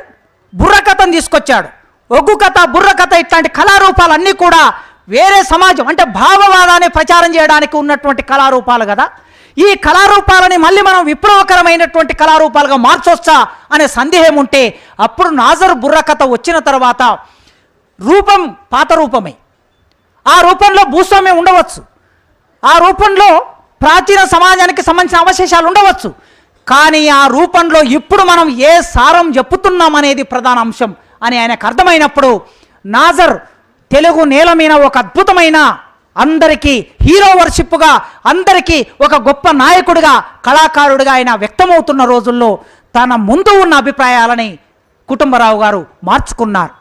బుర్రకథను తీసుకొచ్చాడు. ఒగ్గు కథ, బుర్రకథ ఇట్లాంటి కళారూపాలన్నీ కూడా వేరే సమాజం అంటే భావవాదాన్ని ప్రచారం చేయడానికి ఉన్నటువంటి కళారూపాలు కదా. ఈ కళారూపాలని మళ్ళీ మనం విప్లవకరమైనటువంటి కళారూపాలుగా మార్చొచ్చా అనే సందేహం ఉంటే అప్పుడు నాజర్ బుర్రకథ వచ్చిన తర్వాత రూపం పాత రూపమే, ఆ రూపంలో భూస్వామ్యం ఉండవచ్చు, ఆ రూపంలో ప్రాచీన సమాజానికి సంబంధించిన అవశేషాలు ఉండవచ్చు, కానీ ఆ రూపంలో ఇప్పుడు మనం ఏ సారం చెప్పుతున్నాం అనేది ప్రధాన అంశం అని ఆయనకు అర్థమైనప్పుడు నాజర్ తెలుగు నేల మీద ఒక అద్భుతమైన అందరికీ హీరో వర్షిప్గా అందరికీ ఒక గొప్ప నాయకుడిగా కళాకారుడిగా ఆయన వ్యక్తమవుతున్న రోజుల్లో తన ముందు ఉన్న అభిప్రాయాలని కుటుంబరావు గారు మార్చుకున్నారు.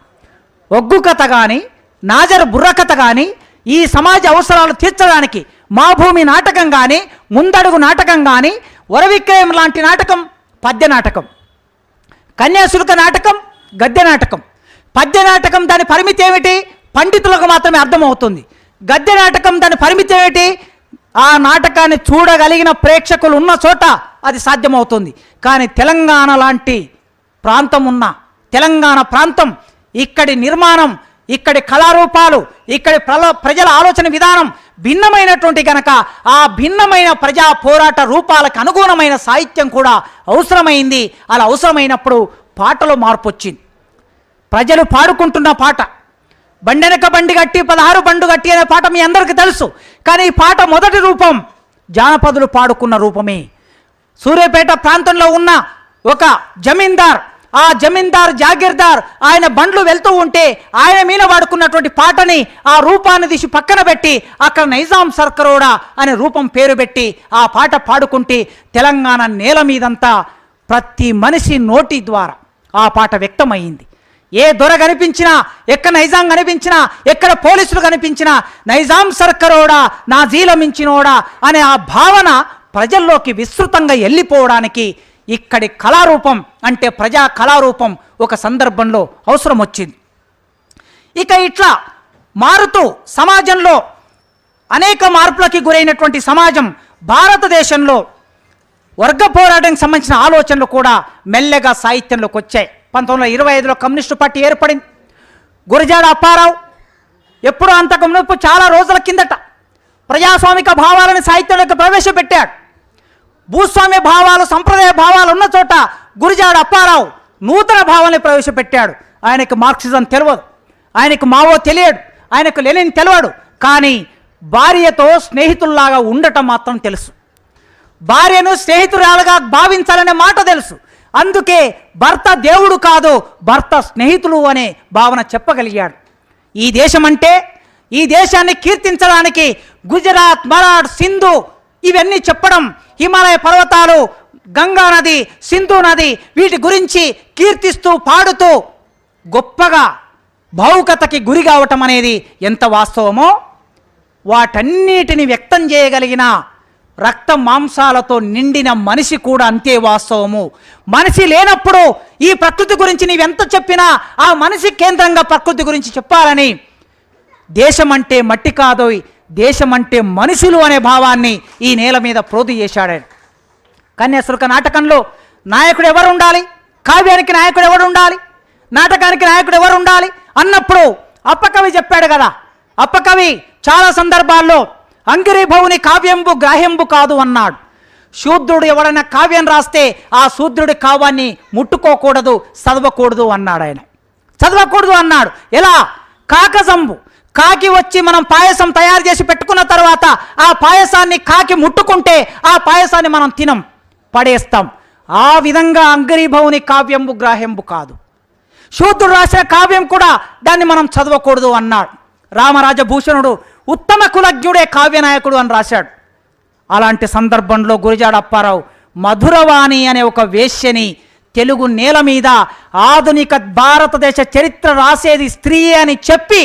ఒగ్గు కథ కానీ నాజర్ బుర్రకథ కానీ ఈ సమాజ అవసరాలు తీర్చడానికి మా భూమి నాటకం కానీ ముందడుగు నాటకం కానీ వరవిక్రయం లాంటి నాటకం పద్య నాటకం, కన్యాశుల్క నాటకం గద్య నాటకం. పద్య నాటకం దాని పరిమితి ఏమిటి? పండితులకు మాత్రమే అర్థమవుతుంది. గద్య నాటకం దాని పరిమితి ఏమిటి? ఆ నాటకాన్ని చూడగలిగిన ప్రేక్షకులు ఉన్న చోట అది సాధ్యమవుతుంది. కానీ తెలంగాణ లాంటి ప్రాంతం ఉన్న తెలంగాణ ప్రాంతం, ఇక్కడి నిర్మాణం, ఇక్కడి కళారూపాలు, ఇక్కడి ప్రజల ఆలోచన విధానం భిన్నమైనటువంటి కనుక ఆ భిన్నమైన ప్రజా పోరాట రూపాలకు అనుగుణమైన సాహిత్యం కూడా అవసరమైంది. అలా అవసరమైనప్పుడు పాటలో మార్పు వచ్చింది. ప్రజలు పాడుకుంటున్న పాట బండెనక బండి గట్టి 16 బండు గట్టి అనే పాట మీ అందరికీ తెలుసు. కానీ ఈ పాట మొదటి రూపం జానపదులు పాడుకున్న రూపమే. సూర్యాపేట ప్రాంతంలో ఉన్న ఒక జమీందార్, ఆ జమీందార్ జాగీర్దార్ ఆయన బండ్లు వెళ్తూ ఉంటే ఆయన మీద వాడుకున్నటువంటి పాటని ఆ రూపాన్ని తీసి పక్కన పెట్టి అక్కడ నైజాం సర్కరోడా అనే రూపం పేరు పెట్టి ఆ పాట పాడుకుంటే తెలంగాణ నేల మీదంతా ప్రతి మనిషి నోటి ద్వారా ఆ పాట వ్యక్తమైంది. ఏ దొర కనిపించినా, ఎక్కడ నైజాం కనిపించినా, ఎక్కడ పోలీసులు కనిపించినా నైజాం సర్కరోడా నా జీలమించినోడా అనే ఆ భావన ప్రజల్లోకి విస్తృతంగా వెళ్ళిపోవడానికి ఇక్కడి కళారూపం అంటే ప్రజా కళారూపం ఒక సందర్భంలో అవసరం వచ్చింది. ఇక ఇట్లా మారుతూ సమాజంలో అనేక మార్పులకి గురైనటువంటి సమాజం భారతదేశంలో వర్గ పోరాటానికి సంబంధించిన ఆలోచనలు కూడా మెల్లగా సాహిత్యంలోకి వచ్చాయి. 1925లో కమ్యూనిస్టు పార్టీ ఏర్పడింది. గురజాడ అప్పారావు ఎప్పుడో అంతకు మునుపు చాలా రోజుల కిందట ప్రజాస్వామిక భావాలను సాహిత్యంలోకి ప్రవేశపెట్టాడు. భూస్వామ్య భావాలు, సంప్రదాయ భావాలు ఉన్న చోట గురజాడ అప్పారావు నూతన భావాన్ని ప్రవేశపెట్టాడు. ఆయనకు మార్క్సిజం తెలియదు, ఆయనకు మావో తెలియడు, ఆయనకు లెనిన్ తెలియడు, కానీ భార్యతో స్నేహితుల్లాగా ఉండటం మాత్రం తెలుసు. భార్యను స్నేహితురాలుగా భావించాలనే మాట తెలుసు. అందుకే భర్త దేవుడు కాదు, భర్త స్నేహితులు అనే భావన చెప్పగలిగాడు. ఈ దేశం అంటే, ఈ దేశాన్ని కీర్తించడానికి గుజరాత్, మరాఠ్, సింధు ఇవన్నీ చెప్పడం, హిమాలయ పర్వతాలు, గంగా నది, సింధు నది వీటి గురించి కీర్తిస్తూ పాడుతూ గొప్పగా భావుకతకి గురి కావటం అనేది ఎంత వాస్తవమో వాటన్నిటిని వ్యక్తం చేయగలిగిన రక్త మాంసాలతో నిండిన మనిషి కూడా అంతే వాస్తవము. మనిషి లేనప్పుడు ఈ ప్రకృతి గురించి నీవెంత చెప్పినా ఆ మనిషి కేంద్రంగా ప్రకృతి గురించి చెప్పాలని దేశం అంటే మట్టి కాదోయ్, దేశం అంటే మనుషులు అనే భావాన్ని ఈ నేల మీద ప్రోధి చేశాడు. కన్యాశుల్క నాటకంలో నాయకుడు ఎవరు ఉండాలి, కావ్యానికి నాయకుడు ఎవరు ఉండాలి, నాటకానికి నాయకుడు ఎవరు ఉండాలి అన్నప్పుడు అప్పకవి చెప్పాడు కదా. అప్పకవి చాలా సందర్భాల్లో అంగిరీభవుని కావ్యంబు గ్రాహ్యంబు కాదు అన్నాడు. శూద్రుడు ఎవడైనా కావ్యం రాస్తే ఆ శూద్రుడి కావ్యాన్ని ముట్టుకోకూడదు, చదవకూడదు అన్నాడు. ఆయన చదవకూడదు అన్నాడు. ఎలా? కాకజంబు, కాకి వచ్చి మనం పాయసం తయారు చేసి పెట్టుకున్న తర్వాత ఆ పాయసాన్ని కాకి ముట్టుకుంటే ఆ పాయసాన్ని మనం తినం, పడేస్తాం. ఆ విధంగా అంగరీభవుని కావ్యంబు గ్రాహ్యంబు కాదు. శూద్రుడు రాసిన కావ్యం కూడా దాన్ని మనం చదవకూడదు అన్నాడు. రామరాజభూషణుడు ఉత్తమ కులజ్ఞుడే కావ్యనాయకుడు అని రాశాడు. అలాంటి సందర్భంలో గురజాడ అప్పారావు మధురవాణి అనే ఒక వేశ్యని తెలుగు నేల మీద ఆధునిక భారతదేశ చరిత్ర రాసేది స్త్రీ అని చెప్పి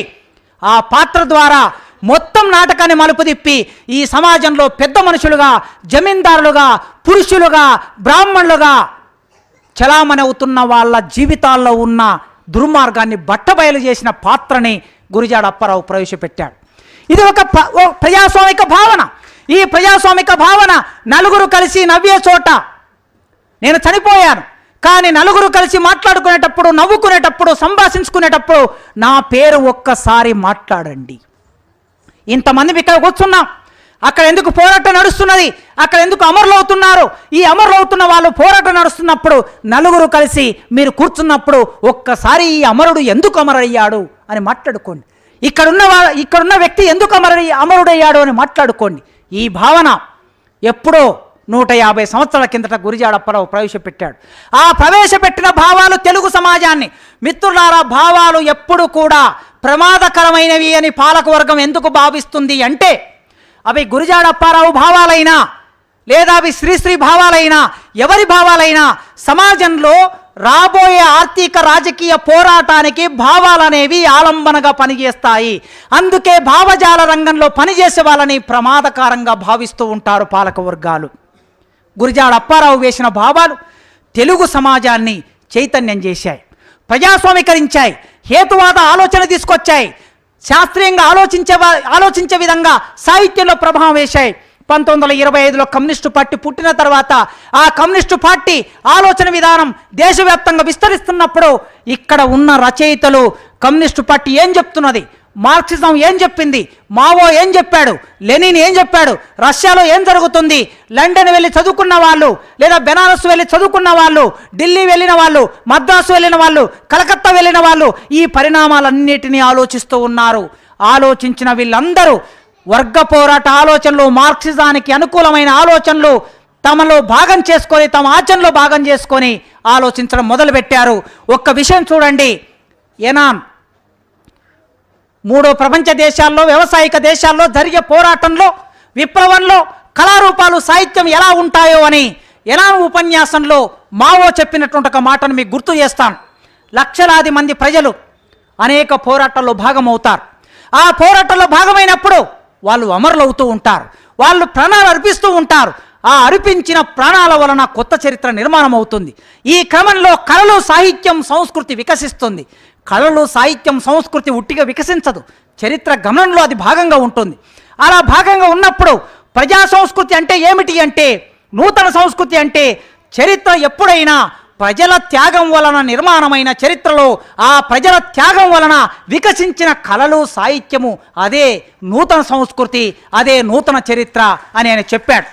ఆ పాత్ర ద్వారా మొత్తం నాటకాన్ని మలుపు తిప్పి ఈ సమాజంలో పెద్ద మనుషులుగా, జమీందారులుగా, పురుషులుగా, బ్రాహ్మణులుగా చలామణి అవుతున్న వాళ్ళ జీవితాల్లో ఉన్న దుర్మార్గాన్ని బట్టబయలు చేసిన పాత్రని గురజాడ అప్పారావు ప్రవేశపెట్టాడు. ఇది ఒక ప్రజాస్వామిక భావన. ఈ ప్రజాస్వామిక భావన నలుగురు కలిసి నవ్వే చోట, నేను చనిపోయాను కానీ నలుగురు కలిసి మాట్లాడుకునేటప్పుడు, నవ్వుకునేటప్పుడు, సంభాషించుకునేటప్పుడు నా పేరు ఒక్కసారి మాట్లాడండి. ఇంతమంది ఇక్కడ కూర్చున్నాం, అక్కడ ఎందుకు పోరాటం నడుస్తున్నది, అక్కడ ఎందుకు అమరులు అవుతున్నారు, ఈ అమరులు అవుతున్న వాళ్ళు పోరాటం నడుస్తున్నప్పుడు నలుగురు కలిసి మీరు కూర్చున్నప్పుడు ఒక్కసారి ఈ అమరుడు ఎందుకు అమరయ్యాడు అని మాట్లాడుకోండి. ఇక్కడున్న వ్యక్తి ఎందుకు అమరుడయ్యాడు అని మాట్లాడుకోండి. ఈ భావన ఎప్పుడో 150 సంవత్సరాల కిందట గురజాడ అప్పారావు ప్రవేశపెట్టాడు. ఆ ప్రవేశపెట్టిన భావాలు తెలుగు సమాజాన్ని, మిత్రులారా, భావాలు ఎప్పుడు కూడా ప్రమాదకరమైనవి అని పాలకవర్గం ఎందుకు భావిస్తుంది అంటే, అవి గురజాడ అప్పారావు భావాలైనా లేదా అవి శ్రీశ్రీ భావాలైనా, ఎవరి భావాలైనా సమాజంలో రాబోయే ఆర్థిక రాజకీయ పోరాటానికి భావాలనేవి ఆలంబనగా పనిచేస్తాయి. అందుకే భావజాల రంగంలో పనిచేసే వాళ్ళని ప్రమాదకరంగా భావిస్తూ ఉంటారు పాలకవర్గాలు. గురజాడ అప్పారావు వేసిన భావాలు తెలుగు సమాజాన్ని చైతన్యం చేశాయి, ప్రజాస్వామీకరించాయి, హేతువాద ఆలోచన తీసుకొచ్చాయి, శాస్త్రీయంగా ఆలోచించే విధంగా సాహిత్యంలో ప్రభావం వేశాయి. 1925లో కమ్యూనిస్టు పార్టీ పుట్టిన తర్వాత ఆ కమ్యూనిస్టు పార్టీ ఆలోచన విధానం దేశవ్యాప్తంగా విస్తరిస్తున్నప్పుడు ఇక్కడ ఉన్న రచయితలు కమ్యూనిస్టు పార్టీ ఏం చెప్తున్నది, మార్క్సిజం ఏం చెప్పింది, మావో ఏం చెప్పాడు, లెనిన్ ఏం చెప్పాడు, రష్యాలో ఏం జరుగుతుంది, లండన్ వెళ్ళి చదువుకున్న వాళ్ళు, లేదా బెనారస్ వెళ్ళి చదువుకున్న వాళ్ళు, ఢిల్లీ వెళ్ళిన వాళ్ళు, మద్రాసు వెళ్ళిన వాళ్ళు, కలకత్తా వెళ్ళిన వాళ్ళు ఈ పరిణామాలన్నిటినీ ఆలోచిస్తూ ఉన్నారు. ఆలోచించిన వీళ్ళందరూ వర్గ పోరాట ఆలోచనలు, మార్క్సిజానికి అనుకూలమైన ఆలోచనలు తమలో భాగం చేసుకొని, తమ ఆచరణలో భాగం చేసుకొని ఆలోచించడం మొదలుపెట్టారు. ఒక్క విషయం చూడండి, ఎనాన్ మూడో ప్రపంచ దేశాల్లో, వ్యవసాయిక దేశాల్లో జరిగే పోరాటంలో, విప్లవంలో కళారూపాలు, సాహిత్యం ఎలా ఉంటాయో అని ఎనాన్ ఉపన్యాసంలో మావో చెప్పినటువంటి ఒక మాటను మీకు గుర్తు చేస్తాను. లక్షలాది మంది ప్రజలు అనేక పోరాటాల్లో భాగమవుతారు. ఆ పోరాటంలో భాగమైనప్పుడు వాళ్ళు అమరులవుతూ ఉంటారు, వాళ్ళు ప్రాణాలు అర్పిస్తూ ఉంటారు. ఆ అర్పించిన ప్రాణాల వలన కొత్త చరిత్ర నిర్మాణం అవుతుంది. ఈ క్రమంలో కళలు, సాహిత్యం, సంస్కృతి వికసిస్తుంది. కళలు, సాహిత్యం, సంస్కృతి ఉట్టిగా వికసించదు, చరిత్ర గమనంలో అది భాగంగా ఉంటుంది. అలా భాగంగా ఉన్నప్పుడు ప్రజా సంస్కృతి అంటే ఏమిటి అంటే, నూతన సంస్కృతి అంటే చరిత్ర ఎప్పుడైనా ప్రజల త్యాగం వలన నిర్మాణమైన చరిత్రలో ఆ ప్రజల త్యాగం వలన వికసించిన కళలు, సాహిత్యము అదే నూతన సంస్కృతి, అదే నూతన చరిత్ర అని ఆయన చెప్పాడు.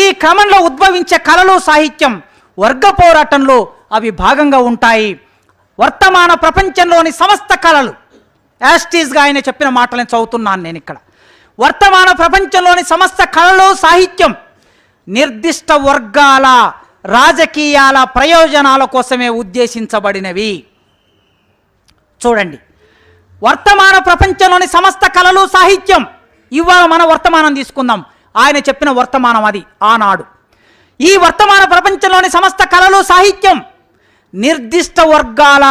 ఈ క్రమంలో ఉద్భవించే కళలు, సాహిత్యం వర్గ పోరాటంలో అవి భాగంగా ఉంటాయి. వర్తమాన ప్రపంచంలోని సమస్త కళలు, యాస్టీస్గా ఆయన చెప్పిన మాటలను చదువుతున్నాను నేను ఇక్కడ. వర్తమాన ప్రపంచంలోని సమస్త కళలు, సాహిత్యం నిర్దిష్ట వర్గాల రాజకీయాల ప్రయోజనాల కోసమే ఉద్దేశించబడినవి. చూడండి, వర్తమాన ప్రపంచంలోని సమస్త కళలు, సాహిత్యం, ఇవాళ మన వర్తమానం తీసుకుందాం, ఆయన చెప్పిన వర్తమానం అది ఆనాడు. ఈ వర్తమాన ప్రపంచంలోని సమస్త కళలు, సాహిత్యం నిర్దిష్ట వర్గాల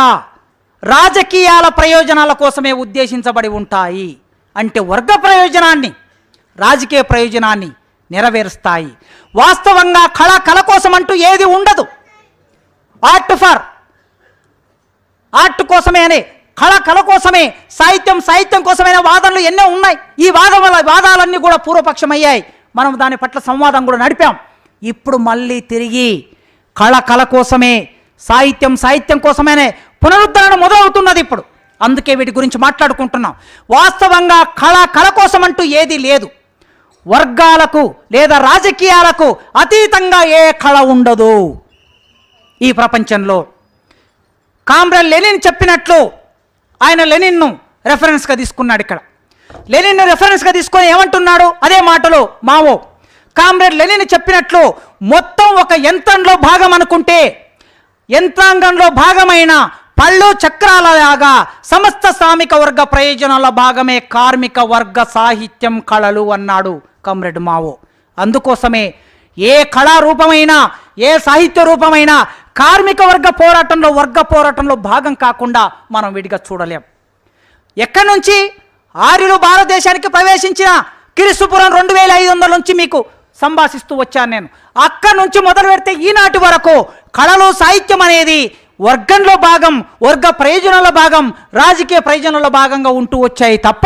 రాజకీయాల ప్రయోజనాల కోసమే ఉద్దేశించబడి ఉంటాయి. అంటే వర్గ ప్రయోజనాన్ని, రాజకీయ ప్రయోజనాన్ని నెరవేరుస్తాయి. వాస్తవంగా కళ కోసం అంటూ ఏది ఉండదు. ఆర్ట్ కోసమే అనే, కళ కోసమే, సాహిత్యం కోసమైన వాదనలు ఎన్నో ఉన్నాయి. ఈ వాదాలన్నీ కూడా పూర్వపక్షమయ్యాయి. మనం దాని పట్ల సంవాదం కూడా నడిపాం. ఇప్పుడు మళ్ళీ తిరిగి కళ కోసమే, సాహిత్యం కోసమేనే పునరుద్ధరణ మొదలవుతున్నది ఇప్పుడు. అందుకే వీటి గురించి మాట్లాడుకుంటున్నాం. వాస్తవంగా కళ కోసం అంటూ ఏది లేదు. వర్గాలకు లేదా రాజకీయాలకు అతీతంగా ఏ కళ ఉండదు ఈ ప్రపంచంలో. కామ్రేడ్ లెనిన్ చెప్పినట్లు, ఆయన లెనిన్ను రెఫరెన్స్గా తీసుకున్నాడు ఇక్కడ. లెనిన్ రెఫరెన్స్గా తీసుకొని ఏమంటున్నాడు? అదే మాటలు మావో. కామ్రేడ్ లెనిన్ చెప్పినట్లు మొత్తం ఒక యంత్రంలో భాగం అనుకుంటే, యంత్రాంగంలో భాగమైన పళ్ళు చక్రాలలాగా సమస్త శ్రామిక వర్గ ప్రయోజనాల భాగమే కార్మిక వర్గ సాహిత్యం, కళలు అన్నాడు కామ్రేడ్ మావో. అందుకోసమే ఏ కళారూపమైనా, ఏ సాహిత్య రూపమైనా కార్మిక వర్గ పోరాటంలో భాగం కాకుండా మనం విడిగా చూడలేం. ఎక్కడి నుంచి? ఆర్యులు భారతదేశానికి ప్రవేశించిన క్రీస్తుపురం 2500 నుంచి మీకు సంభాషిస్తూ వచ్చాను నేను. అక్కడి నుంచి మొదలు పెడితే ఈనాటి వరకు కళలు, సాహిత్యం అనేది వర్గంలో భాగం, వర్గ ప్రయోజనాల భాగం, రాజకీయ ప్రయోజనాల భాగంగా ఉంటూ వచ్చాయి తప్ప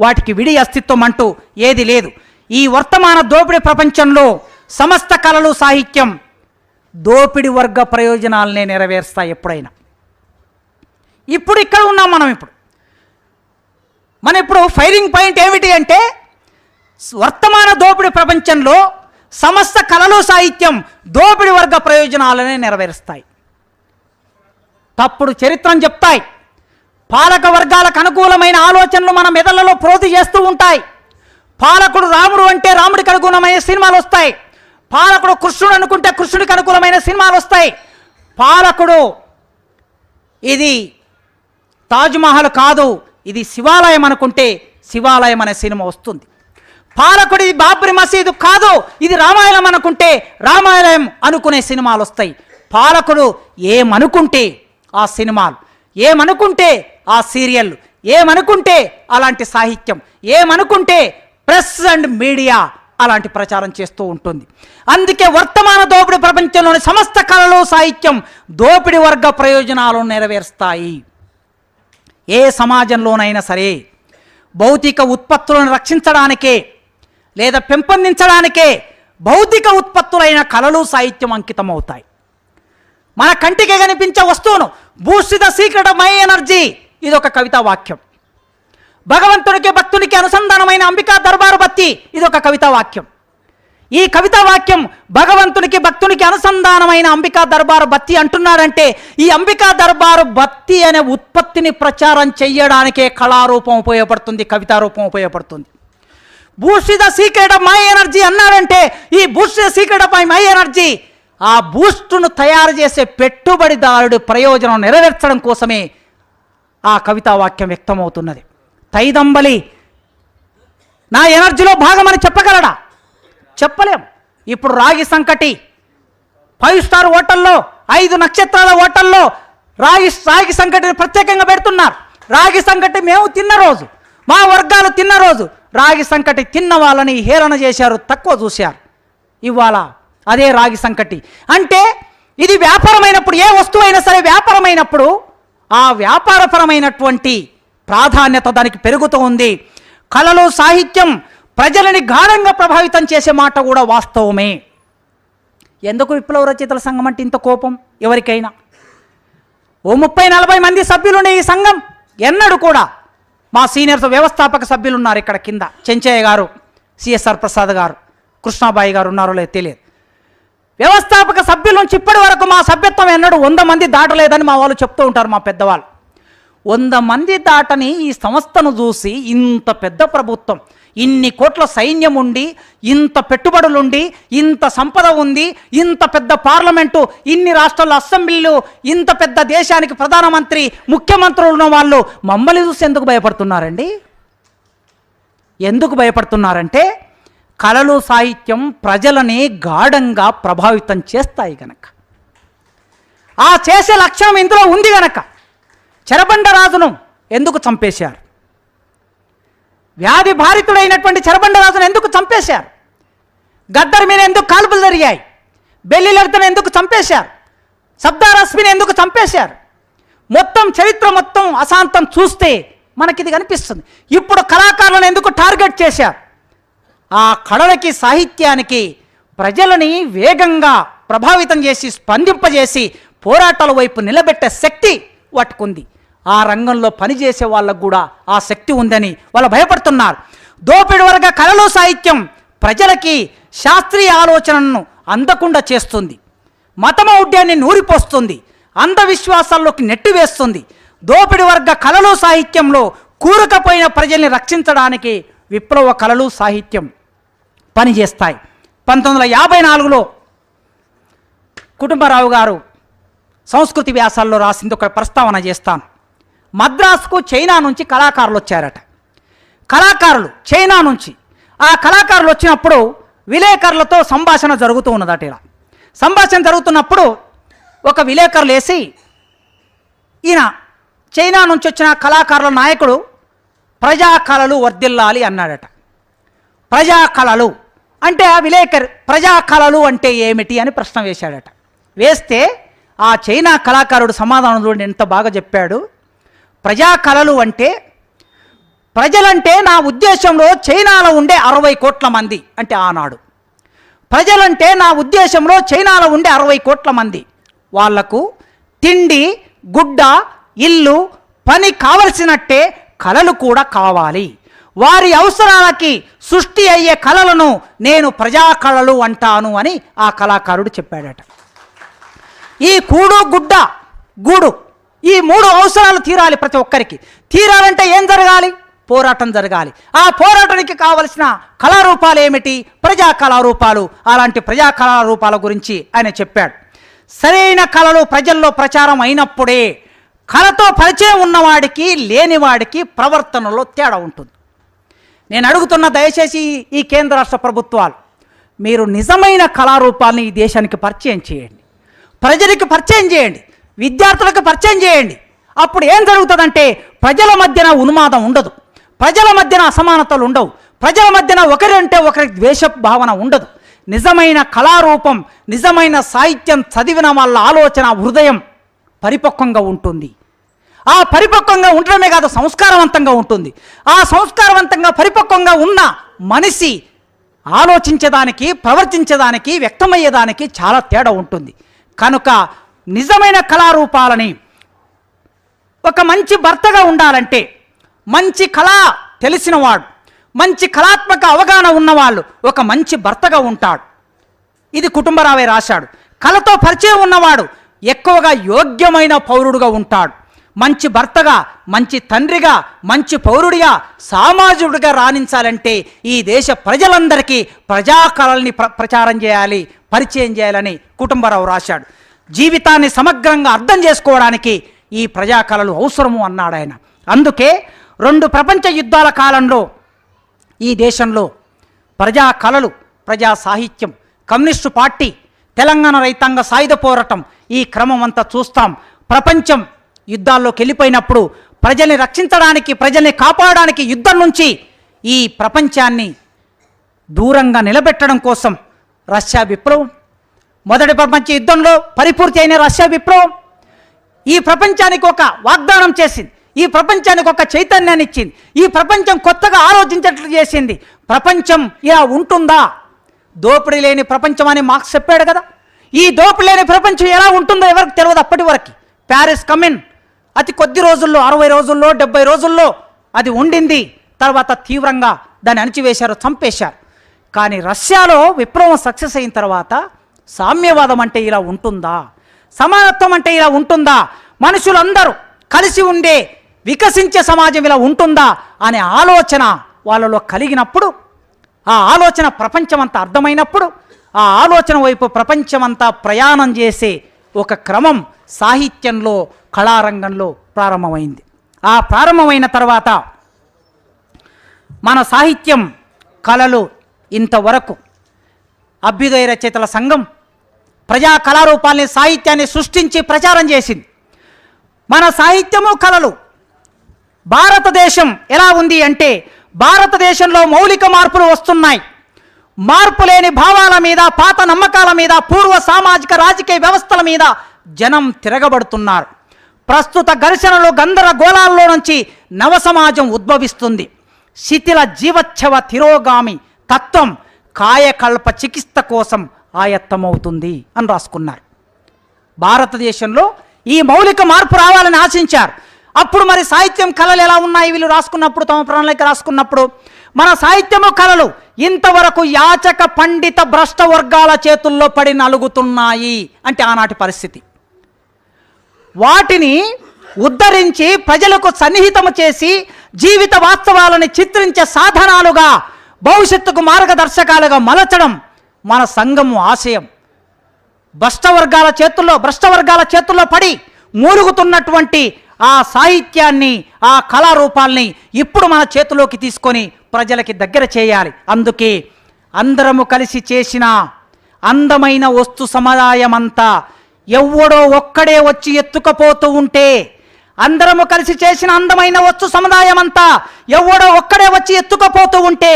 వాటికి విడి అస్తిత్వం అంటూ ఏది లేదు. ఈ వర్తమాన దోపిడీ ప్రపంచంలో సమస్త కళలు, సాహిత్యం దోపిడీ వర్గ ప్రయోజనాలనే నెరవేరుస్తాయి ఎప్పుడైనా. ఇప్పుడు ఇక్కడ ఉన్నాం మనం. ఇప్పుడు ఫైరింగ్ పాయింట్ ఏమిటి అంటే, వర్తమాన దోపిడీ ప్రపంచంలో సమస్త కళలు, సాహిత్యం దోపిడీ వర్గ ప్రయోజనాలనే నెరవేరుస్తాయి. తప్పుడు చరిత్రను చెప్తాయి. పాలక వర్గాలకు అనుకూలమైన ఆలోచనలు మన మెదళ్లలో ప్రోధి చేస్తూ ఉంటాయి. పాలకుడు రాముడు అంటే రాముడికి అనుకూలమైన సినిమాలు వస్తాయి. పాలకుడు కృష్ణుడు అనుకుంటే కృష్ణుడికి అనుకూలమైన సినిమాలు వస్తాయి. పాలకుడు ఇది తాజ్మహల్ కాదు, ఇది శివాలయం అనుకుంటే శివాలయం అనే సినిమా వస్తుంది. పాలకుడు ఇది బాబ్రీ మసీదు కాదు, ఇది రామాయణం అనుకుంటే రామాయణం అనుకునే సినిమాలు వస్తాయి. పాలకుడు ఏమనుకుంటే ఆ సినిమాలు, ఏమనుకుంటే ఆ సీరియల్, ఏమనుకుంటే అలాంటి సాహిత్యం, ఏమనుకుంటే ప్రెస్ అండ్ మీడియా అలాంటి ప్రచారం చేస్తూ ఉంటుంది. అందుకే వర్తమాన దోపిడీ ప్రపంచంలోని సమస్త కళలు, సాహిత్యం దోపిడీ వర్గ ప్రయోజనాలను నెరవేరుస్తాయి. ఏ సమాజంలోనైనా సరే భౌతిక ఉత్పత్తులను రక్షించడానికే లేదా పెంపొందించడానికే భౌతిక ఉత్పత్తులైన కళలు, సాహిత్యం అంకితమవుతాయి. మన కంటికి కనిపించే వస్తువును Boost the secret of my energy, ఇది ఒక కవితా వాక్యం. భగవంతునికి భక్తునికి అనుసంధానమైన అంబికా దర్బారు బత్తి, ఇది ఒక కవితా వాక్యం. ఈ కవితా వాక్యం భగవంతునికి భక్తునికి అనుసంధానమైన అంబికా దర్బారు బత్తి అంటున్నారంటే, ఈ అంబికా దర్బారు బత్తి అనే ఉత్పత్తిని ప్రచారం చేయడానికే కళారూపం ఉపయోగపడుతుంది, కవితా రూపం ఉపయోగపడుతుంది. Boost the secret of my energy అన్నాడంటే, ఈ Boost the secret of my energy ఆ బూస్టును తయారు చేసే పెట్టుబడిదారుడి ప్రయోజనం నెరవేర్చడం కోసమే ఆ కవితా వాక్యం వ్యక్తమవుతున్నది. తైదంబలి నా ఎనర్జీలో భాగమని చెప్పగలడా? చెప్పలేం. ఇప్పుడు రాగి సంకటి 5 స్టార్ హోటల్లో, 5 నక్షత్రాల హోటల్లో రాగి సంకటిని ప్రత్యేకంగా పెడుతున్నారు. రాగి సంకటి మేము తిన్న రోజు, మా వర్గాలు తిన్న రోజు రాగి సంకటి తిన్న వాళ్ళని హేళన చేశారు, తక్కువ చూశారు. ఇవాళ అదే రాగి సంకటి అంటే ఇది వ్యాపారమైనప్పుడు, ఏ వస్తువు అయినా సరే వ్యాపారమైనప్పుడు ఆ వ్యాపారపరమైనటువంటి ప్రాధాన్యత దానికి పెరుగుతూ ఉంది. కళలు, సాహిత్యం ప్రజలని గాఢంగా ప్రభావితం చేసే మాట కూడా వాస్తవమే. ఎందుకు విప్లవ రచయితల సంఘం అంటే ఇంత కోపం ఎవరికైనా? ఓ 30-40 మంది సభ్యులుండే ఈ సంఘం ఎన్నడూ కూడా, మా సీనియర్స్ వ్యవస్థాపక సభ్యులు ఉన్నారు ఇక్కడ కింద, చెంచయ్య గారు, సిఎస్ఆర్ ప్రసాద్ గారు, కృష్ణాబాయి గారు ఉన్నారో లేదో తెలియదు. వ్యవస్థాపక సభ్యుల నుంచి ఇప్పటి వరకు మా సభ్యత్వం ఎన్నడూ 100 మంది దాటలేదని మా వాళ్ళు చెప్తూ ఉంటారు, మా పెద్దవాళ్ళు. 100 మంది దాటని ఈ సంస్థను చూసి ఇంత పెద్ద ప్రభుత్వం, ఇన్ని కోట్ల సైన్యం ఉండి, ఇంత పెట్టుబడులుండి, ఇంత సంపద ఉంది, ఇంత పెద్ద పార్లమెంటు, ఇన్ని రాష్ట్రాల అసెంబ్లీలు, ఇంత పెద్ద దేశానికి ప్రధానమంత్రి, ముఖ్యమంత్రులు ఉన్న వాళ్ళు మమ్మల్ని చూసి ఎందుకు భయపడుతున్నారండి? ఎందుకు భయపడుతున్నారంటే కళలు, సాహిత్యం ప్రజలని గాఢంగా ప్రభావితం చేస్తాయి గనక, ఆ చేసే లక్ష్యం ఇందులో ఉంది గనక. చెరబండరాజును ఎందుకు చంపేశారు? వ్యాధి బాధితుడైనటువంటి చెరబండరాజును ఎందుకు చంపేశారు? గద్దర్ మీద ఎందుకు కాల్పులు జరిగాయి? బెల్లి లలితను ఎందుకు చంపేశారు? శబ్దారశ్మిని ఎందుకు చంపేశారు? మొత్తం చరిత్ర మొత్తం అశాంతం చూస్తే మనకిది కనిపిస్తుంది. ఇప్పుడు కళాకారులను ఎందుకు టార్గెట్ చేశారు? ఆ కళలకి, సాహిత్యానికి ప్రజలని వేగంగా ప్రభావితం చేసి, స్పందింపజేసి పోరాటాల వైపు నిలబెట్టే శక్తి వాటికుంది. ఆ రంగంలో పనిచేసే వాళ్ళకు కూడా ఆ శక్తి ఉందని వాళ్ళు భయపడుతున్నారు. దోపిడి వర్గ కళలు, సాహిత్యం ప్రజలకి శాస్త్రీయ ఆలోచనను అందకుండా చేస్తుంది, మతమౌఢ్యాన్ని నూరిపోస్తుంది, అంధవిశ్వాసాల్లోకి నెట్టివేస్తుంది. దోపిడి వర్గ కళలు, సాహిత్యంలో కూరుకుపోయిన ప్రజల్ని రక్షించడానికి విప్లవ కళలు సాహిత్యం పనిచేస్తాయి. 1954లో కుటుంబరావు గారు సంస్కృతి వ్యాసాల్లో రాసింది ఒక ప్రస్తావన చేస్తాను. మద్రాసుకు చైనా నుంచి కళాకారులు వచ్చారట. కళాకారులు చైనా నుంచి. ఆ కళాకారులు వచ్చినప్పుడు విలేకరులతో సంభాషణ జరుగుతూ ఉన్నదట. ఇలా సంభాషణ జరుగుతున్నప్పుడు ఒక విలేకరులు వేసి, ఈయన చైనా నుంచి వచ్చిన కళాకారుల నాయకుడు ప్రజా కళలు వర్ధిల్లాలి అన్నాడట. ప్రజా కళలు అంటే ఆ విలేకరు ప్రజా కళలు అంటే ఏమిటి అని ప్రశ్న వేశాడట. వేస్తే ఆ చైనా కళాకారుడు సమాధానం చూడండి ఎంత బాగా చెప్పాడు. ప్రజా కళలు అంటే, ప్రజలంటే నా ఉద్దేశంలో చైనాలో ఉండే 60 కోట్ల మంది అంటే ఆనాడు. ప్రజలంటే నా ఉద్దేశంలో చైనాలో ఉండే 60 కోట్ల మంది. వాళ్లకు తిండి, గుడ్డ, ఇల్లు, పని కావలసినట్టే కళలు కూడా కావాలి. వారి అవసరాలకి సృష్టి అయ్యే కళలను నేను ప్రజా కళలు అంటాను అని ఆ కళాకారుడు చెప్పాడట. ఈ కూడు, గుడ్డ, గూడు, ఈ 3 అవసరాలు తీరాలి. ప్రతి ఒక్కరికి తీరాలంటే ఏం జరగాలి? పోరాటం జరగాలి. ఆ పోరాటానికి కావలసిన కళారూపాలు ఏమిటి? ప్రజా కళారూపాలు. అలాంటి ప్రజా కళారూపాల గురించి ఆయన చెప్పాడు. సరైన కళలు ప్రజల్లో ప్రచారం అయినప్పుడే కళతో పరిచయం ఉన్నవాడికి లేనివాడికి ప్రవర్తనలో తేడా ఉంటుంది. నేను అడుగుతున్న దయచేసి ఈ కేంద్ర రాష్ట్ర ప్రభుత్వాలు, మీరు నిజమైన కళారూపాలని ఈ దేశానికి పరిచయం చేయండి, ప్రజలకు పరిచయం చేయండి, విద్యార్థులకు పరిచయం చేయండి. అప్పుడు ఏం జరుగుతుందంటే ప్రజల మధ్యన ఉన్మాదం ఉండదు, ప్రజల మధ్యన అసమానతలు ఉండవు, ప్రజల మధ్యన ఒకరంటే ఒకరి ద్వేష భావన ఉండదు. నిజమైన కళారూపం, నిజమైన సాహిత్యం చదివిన వాళ్ళ ఆలోచన హృదయం పరిపక్వంగా ఉంటుంది. ఆ పరిపక్వంగా ఉండడమే కాదు, సంస్కారవంతంగా ఉంటుంది. ఆ సంస్కారవంతంగా పరిపక్వంగా ఉన్న మనిషి ఆలోచించేదానికి, ప్రవర్తించేదానికి, వ్యక్తమయ్యేదానికి చాలా తేడా ఉంటుంది. కనుక నిజమైన కళారూపాలని, ఒక మంచి భర్తగా ఉండాలంటే మంచి కళ తెలిసినవాడు, మంచి కళాత్మక అవగాహన ఉన్నవాళ్ళు ఒక మంచి భర్తగా ఉంటాడు. ఇది కుటుంబరావే రాశాడు. కళతో పరిచయం ఉన్నవాడు ఎక్కువగా యోగ్యమైన పౌరుడుగా ఉంటాడు. మంచి భర్తగా, మంచి తండ్రిగా, మంచి పౌరుడిగా, సామాజికుడిగా రాణించాలంటే ఈ దేశ ప్రజలందరికీ ప్రజా కళల్ని ప్రచారం చేయాలి, పరిచయం చేయాలని కుటుంబరావు రాశాడు. జీవితాన్ని సమగ్రంగా అర్థం చేసుకోవడానికి ఈ ప్రజా కళలు అవసరము అన్నాడు ఆయన. అందుకే 2 ప్రపంచ యుద్ధాల కాలంలో ఈ దేశంలో ప్రజా కళలు, ప్రజా సాహిత్యం, కమ్యూనిస్టు పార్టీ, తెలంగాణ రైతాంగ సాయుధ పోరాటం, ఈ క్రమం అంతా చూస్తాం. ప్రపంచం యుద్ధాల్లోకి వెళ్ళిపోయినప్పుడు ప్రజల్ని రక్షించడానికి, ప్రజల్ని కాపాడడానికి యుద్ధం నుంచి ఈ ప్రపంచాన్ని దూరంగా నిలబెట్టడం కోసం రష్యా విప్లవం, మొదటి ప్రపంచ యుద్ధంలో పరిపూర్తి అయిన రష్యా విప్లవం ఈ ప్రపంచానికి ఒక వాగ్దానం చేసింది, ఈ ప్రపంచానికి ఒక చైతన్యాన్ని ఇచ్చింది, ఈ ప్రపంచం కొత్తగా ఆలోచించేట్లు చేసింది. ప్రపంచం ఇలా ఉంటుందా? దోపిడీ లేని ప్రపంచం అని మార్క్స్ చెప్పాడు కదా. ఈ దోపిడీ లేని ప్రపంచం ఎలా ఉంటుందో ఎవరికి తెలియదు. అప్పటి వరకు ప్యారిస్ కమిన్ అతి కొద్ది రోజుల్లో, 60 రోజుల్లో, 70 రోజుల్లో అది ఉండింది. తర్వాత తీవ్రంగా దాన్ని అణిచివేశారు, చంపేశారు. కానీ రష్యాలో విప్లవం సక్సెస్ అయిన తర్వాత సామ్యవాదం అంటే ఇలా ఉంటుందా, సమానత్వం అంటే ఇలా ఉంటుందా, మనుషులందరూ కలిసి ఉండే వికసించే సమాజం ఇలా ఉంటుందా అనే ఆలోచన వాళ్ళలో కలిగినప్పుడు, ఆ ఆలోచన ప్రపంచమంతా అర్థమైనప్పుడు, ఆ ఆలోచన వైపు ప్రపంచమంతా ప్రయాణం చేసే ఒక క్రమం సాహిత్యంలో, కళారంగంలో ప్రారంభమైంది. ఆ ప్రారంభమైన తర్వాత మన సాహిత్యం, కళలు ఇంతవరకు అభ్యుదయ రచయితల సంఘం ప్రజా కళారూపాల్ని, సాహిత్యాన్ని సృష్టించి ప్రచారం చేసింది. మన సాహిత్యము, కళలు భారతదేశం ఎలా ఉంది అంటే భారతదేశంలో మౌలిక మార్పులు వస్తున్నాయి. మార్పు లేని భావాల మీద, పాత నమ్మకాల మీద, పూర్వ సామాజిక రాజకీయ వ్యవస్థల మీద జనం తిరగబడుతున్నారు. ప్రస్తుత ఘర్షణలు, గందరగోళాల్లో నుంచి నవ సమాజం ఉద్భవిస్తుంది. శిథిల జీవచ్ఛవ తిరోగామి తత్వం కాయకల్ప చికిత్స కోసం ఆయత్తమవుతుంది అని రాసుకున్నారు. భారతదేశంలో ఈ మౌలిక మార్పు రావాలని ఆశించారు. అప్పుడు మరి సాహిత్యం, కళలు ఎలా ఉన్నాయి? వీళ్ళు రాసుకున్నప్పుడు, తమ ప్రణాళిక రాసుకున్నప్పుడు మన సాహిత్యము, కళలు ఇంతవరకు యాచక పండిత భ్రష్ట వర్గాల చేతుల్లో పడి నలుగుతున్నాయి అంటే ఆనాటి పరిస్థితి. వాటిని ఉద్ధరించి ప్రజలకు సన్నిహితము చేసి జీవిత వాస్తవాలని చిత్రించే సాధనాలుగా, భవిష్యత్తుకు మార్గదర్శకాలుగా మలచడం మన సంఘము ఆశయం. భ్రష్ట వర్గాల చేతుల్లో పడి మూలుగుతున్నటువంటి ఆ సాహిత్యాన్ని, ఆ కళారూపాల్ని ఇప్పుడు మన చేతిలోకి తీసుకొని ప్రజలకి దగ్గర చేయాలి. అందుకే అందరము కలిసి చేసిన అందమైన వస్తు సముదాయమంతా ఎవడో ఒక్కడే వచ్చి ఎత్తుకపోతూ ఉంటే, అందరము కలిసి చేసిన అందమైన వస్తు సముదాయమంతా ఎవడో ఒక్కడే వచ్చి ఎత్తుకపోతూ ఉంటే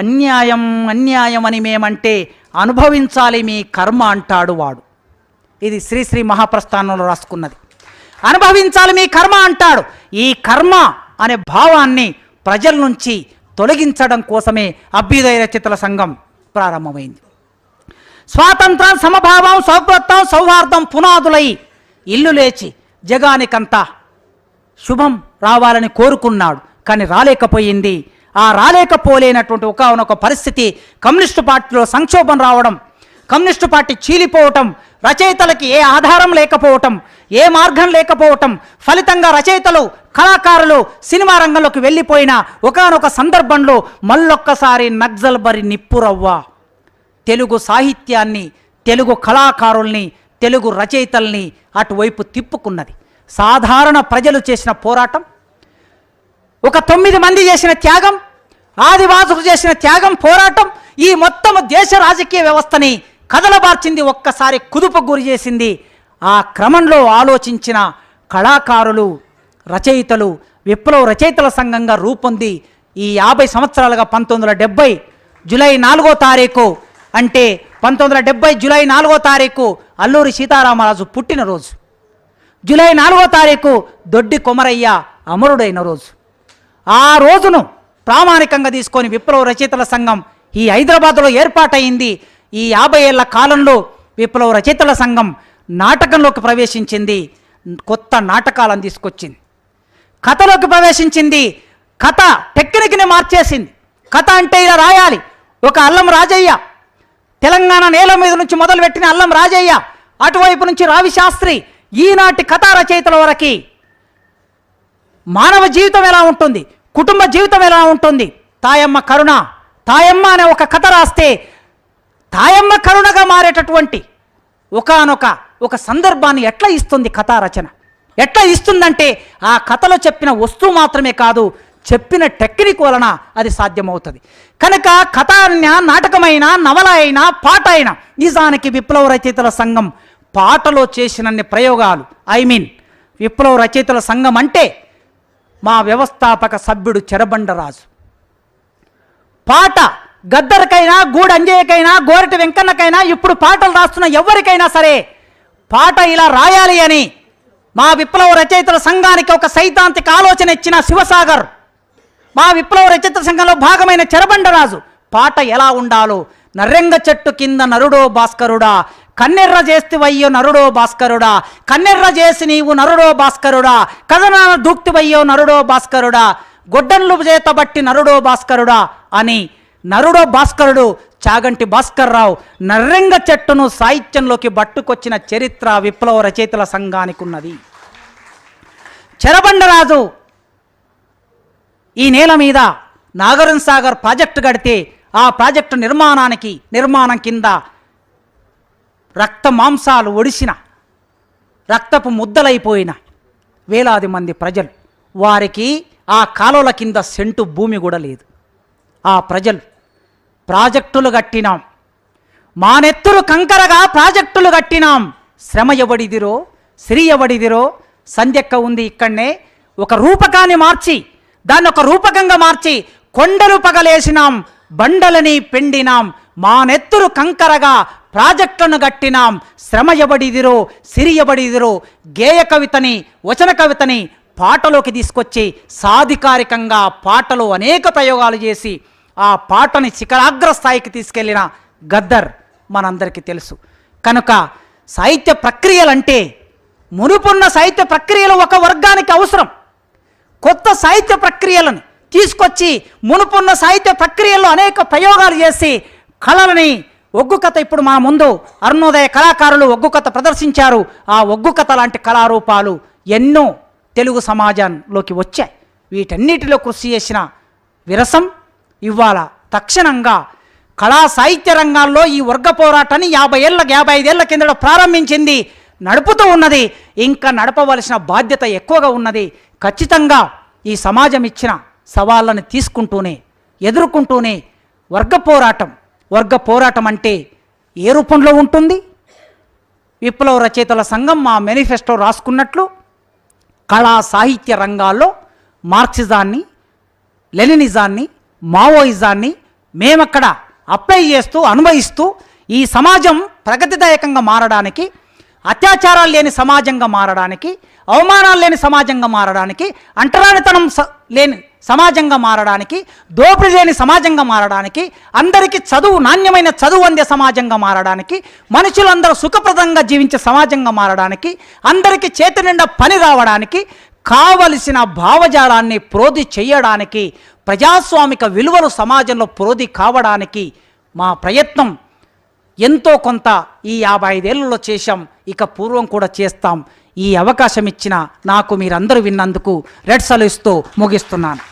అన్యాయం అన్యాయం అని మేమంటే అనుభవించాలి మీ కర్మ అంటాడు వాడు. ఇది శ్రీశ్రీ మహాప్రస్థానంలో రాసుకున్నది. అనుభవించాలి మీ కర్మ అంటాడు. ఈ కర్మ అనే భావాన్ని ప్రజల నుంచి తొలగించడం కోసమే అభ్యుదయ రచయితల సంఘం ప్రారంభమైంది. స్వాతంత్రం, సమభావం, సౌభ్రత్వం, సౌహార్దం పునాదులై ఇల్లు లేచి జగానికంతా శుభం రావాలని కోరుకున్నాడు. కానీ రాలేకపోయింది. ఆ రాలేకపోలేనటువంటి ఒకనొక పరిస్థితి కమ్యూనిస్టు పార్టీలో సంక్షోభం రావడం, కమ్యూనిస్టు పార్టీ చీలిపోవటం, రచయితలకి ఏ ఆధారం లేకపోవటం, ఏ మార్గం లేకపోవటం, ఫలితంగా రచయితలు, కళాకారులు సినిమా రంగంలోకి వెళ్ళిపోయిన ఒకనొక సందర్భంలో మళ్ళొక్కసారి నక్సల్ బరి నిప్పురవ్వ తెలుగు సాహిత్యాన్ని, తెలుగు కళాకారుల్ని, తెలుగు రచయితల్ని అటువైపు తిప్పుకున్నది. సాధారణ ప్రజలు చేసిన పోరాటం, ఒక 9 మంది చేసిన త్యాగం, ఆదివాసులు చేసిన త్యాగం, పోరాటం ఈ మొత్తం దేశ రాజకీయ వ్యవస్థని కదలబార్చింది, ఒక్కసారి కుదుపు గురి చేసింది. ఆ క్రమంలో ఆలోచించిన కళాకారులు, రచయితలు విప్లవ రచయితల సంఘంగా రూపొంది ఈ 50 సంవత్సరాలుగా 1970 జూలై 4వ తారీఖు అంటే 1970 జూలై 4వ తారీఖు అల్లూరి సీతారామరాజు పుట్టినరోజు. జూలై 4వ తారీఖు దొడ్డి కొమరయ్య అమరుడైన రోజు. ఆ రోజును ప్రామాణికంగా తీసుకొని విప్లవ రచయితల సంఘం ఈ హైదరాబాద్లో ఏర్పాటైంది. ఈ 50 ఏళ్ల కాలంలో విప్లవ రచయితల సంఘం నాటకంలోకి ప్రవేశించింది, కొత్త నాటకాలను తీసుకొచ్చింది, కథలోకి ప్రవేశించింది, కథ టెక్నిక్ని మార్చేసింది. కథ అంటే ఇలా రాయాలి. ఒక అల్లం రాజయ్య, తెలంగాణ నేల మీద నుంచి మొదలుపెట్టిన అల్లం రాజయ్య, అటువైపు నుంచి రావి శాస్త్రి, ఈనాటి కథా రచయితల వరకు మానవ జీవితం ఎలా ఉంటుంది, కుటుంబ జీవితం ఎలా ఉంటుంది, తాయమ్మ కరుణ, తాయమ్మ అనే ఒక కథ రాస్తే తాయమ్మ కరుణగా మారేటటువంటి ఒక సందర్భాన్ని ఎట్లా ఇస్తుంది కథా రచన, ఎట్లా ఇస్తుందంటే ఆ కథలో చెప్పిన వస్తువు మాత్రమే కాదు, చెప్పిన టెక్నిక్ వలన అది సాధ్యమవుతుంది. కనుక కథ అయినా, నాటకమైన, నవల అయినా, పాట అయినా, నిజానికి విప్లవ రచయితల సంఘం పాటలో చేసినన్ని ప్రయోగాలు, విప్లవ రచయితల సంఘం అంటే మా వ్యవస్థాపక సభ్యుడు చెరబండరాజు పాట గద్దరికైనా, గూడంజయ్యకైనా, గోరటి వెంకన్నకైనా, ఇప్పుడు పాటలు రాస్తున్న ఎవరికైనా సరే పాట ఇలా రాయాలి అని మా విప్లవ రచయితల సంఘానికి ఒక సైద్ధాంతిక ఆలోచన ఇచ్చిన శివసాగర్, మా విప్లవ రచయితల సంఘంలో భాగమైన చెరబండరాజు పాట ఎలా ఉండాలో, నర్రెంగ చెట్టు కింద నరుడో భాస్కరుడా, కన్నెర్ర చేస్తివయ్యో నరుడో భాస్కరుడా, కన్నెర్ర చేసి నీవు నరుడో భాస్కరుడా, కథనాన దూక్తివయ్యో నరుడో భాస్కరుడా, గొడ్డన్లు చేతబట్టి నరుడో భాస్కరుడా అని నరుడో భాస్కరుడు చాగంటి భాస్కర్రావు నర్రెంగ చెట్టును సాహిత్యంలోకి పట్టుకొచ్చిన చరిత్ర విప్లవ రచయితల సంఘానికి ఉన్నది. చెరబండరాజు ఈ నేల మీద నాగార్జున సాగర్ ప్రాజెక్టు కడితే ఆ ప్రాజెక్టు నిర్మాణం కింద రక్త మాంసాలు ఒడిసిన, రక్తపు ముద్దలైపోయిన వేలాది మంది ప్రజలు, వారికి ఆ కాలువల కింద సెంటు భూమి కూడా లేదు. ఆ ప్రజలు ప్రాజెక్టులు కట్టినాం, మానెత్తురు కంకరగా ప్రాజెక్టులు కట్టినాం, శ్రమ ఎవడిదిరో, శ్రీ ఎవడిదిరో, సంధ్యక్క ఉంది ఇక్కడనే, ఒక రూపకాన్ని మార్చి, దాన్ని ఒక రూపకంగా మార్చి కొండలు పగలేసినాం, బండలని పెండినాం, మానెత్తురు కంకరగా ప్రాజెక్టులను కట్టినాం, శ్రమ ఎవడిదిరో, సిరి ఎవడిదిరో, గేయ కవితని, వచన కవితని పాటలోకి తీసుకొచ్చి సాధికారికంగా పాటలో అనేక ప్రయోగాలు చేసి ఆ పాటని శిఖరాగ్ర స్థాయికి తీసుకెళ్లిన గద్దర్ మనందరికీ తెలుసు. కనుక సాహిత్య ప్రక్రియలంటే మునుపున్న సాహిత్య ప్రక్రియలు ఒక వర్గానికి అవసరం. కొత్త సాహిత్య ప్రక్రియలను తీసుకొచ్చి మునుపున్న సాహిత్య ప్రక్రియల్లో అనేక ప్రయోగాలు చేసి కళలని, ఒగ్గు కథ, ఇప్పుడు మా ముందు అరుణోదయ కళాకారులు ఒగ్గు కథ ప్రదర్శించారు. ఆ ఒగ్గు కథ లాంటి కళారూపాలు ఎన్నో తెలుగు సమాజంలోకి వచ్చాయి. వీటన్నిటిలో కృషి చేసిన విరసం ఇవాళ తక్షణంగా కళా సాహిత్య రంగాల్లో ఈ వర్గ పోరాటాన్ని 55 ఏళ్ల కిందట ప్రారంభించింది, నడుపుతూ ఉన్నది. ఇంకా నడపవలసిన బాధ్యత ఎక్కువగా ఉన్నది. ఖచ్చితంగా ఈ సమాజం ఇచ్చిన సవాళ్ళని తీసుకుంటూనే ఎదుర్కొంటూనే వర్గ పోరాటం అంటే ఏ రూపంలో ఉంటుంది? విప్లవ రచయితల సంఘం మా మేనిఫెస్టో రాసుకున్నట్లు కళా సాహిత్య రంగాల్లో మార్క్సిజాన్ని, లెనినిజాన్ని, మావోయిజాన్ని మేమక్కడ అప్లై చేస్తూ అనుభవిస్తూ ఈ సమాజం ప్రగతిదాయకంగా మారడానికి, అత్యాచారాలు లేని సమాజంగా మారడానికి, అవమానాలు లేని సమాజంగా మారడానికి, అంటరానితనం లేని సమాజంగా మారడానికి, దోపిడీ లేని సమాజంగా మారడానికి, అందరికీ నాణ్యమైన చదువు అందే సమాజంగా మారడానికి, మనుషులందరూ సుఖప్రదంగా జీవించే సమాజంగా మారడానికి, అందరికీ చేతి నిండా పని రావడానికి, కావలసిన భావజాలాన్ని ప్రోధి చేయడానికి, ప్రజాస్వామిక విలువలు సమాజంలో ప్రోధి కావడానికి మా ప్రయత్నం ఎంతో కొంత ఈ 55 ఏళ్లలో చేశాం. ఇక పూర్వం కూడా చేస్తాం. ఈ అవకాశం ఇచ్చిన నాకు మీరందరూ విన్నందుకు రెడ్ సలు ఇస్తూ ముగిస్తున్నాను.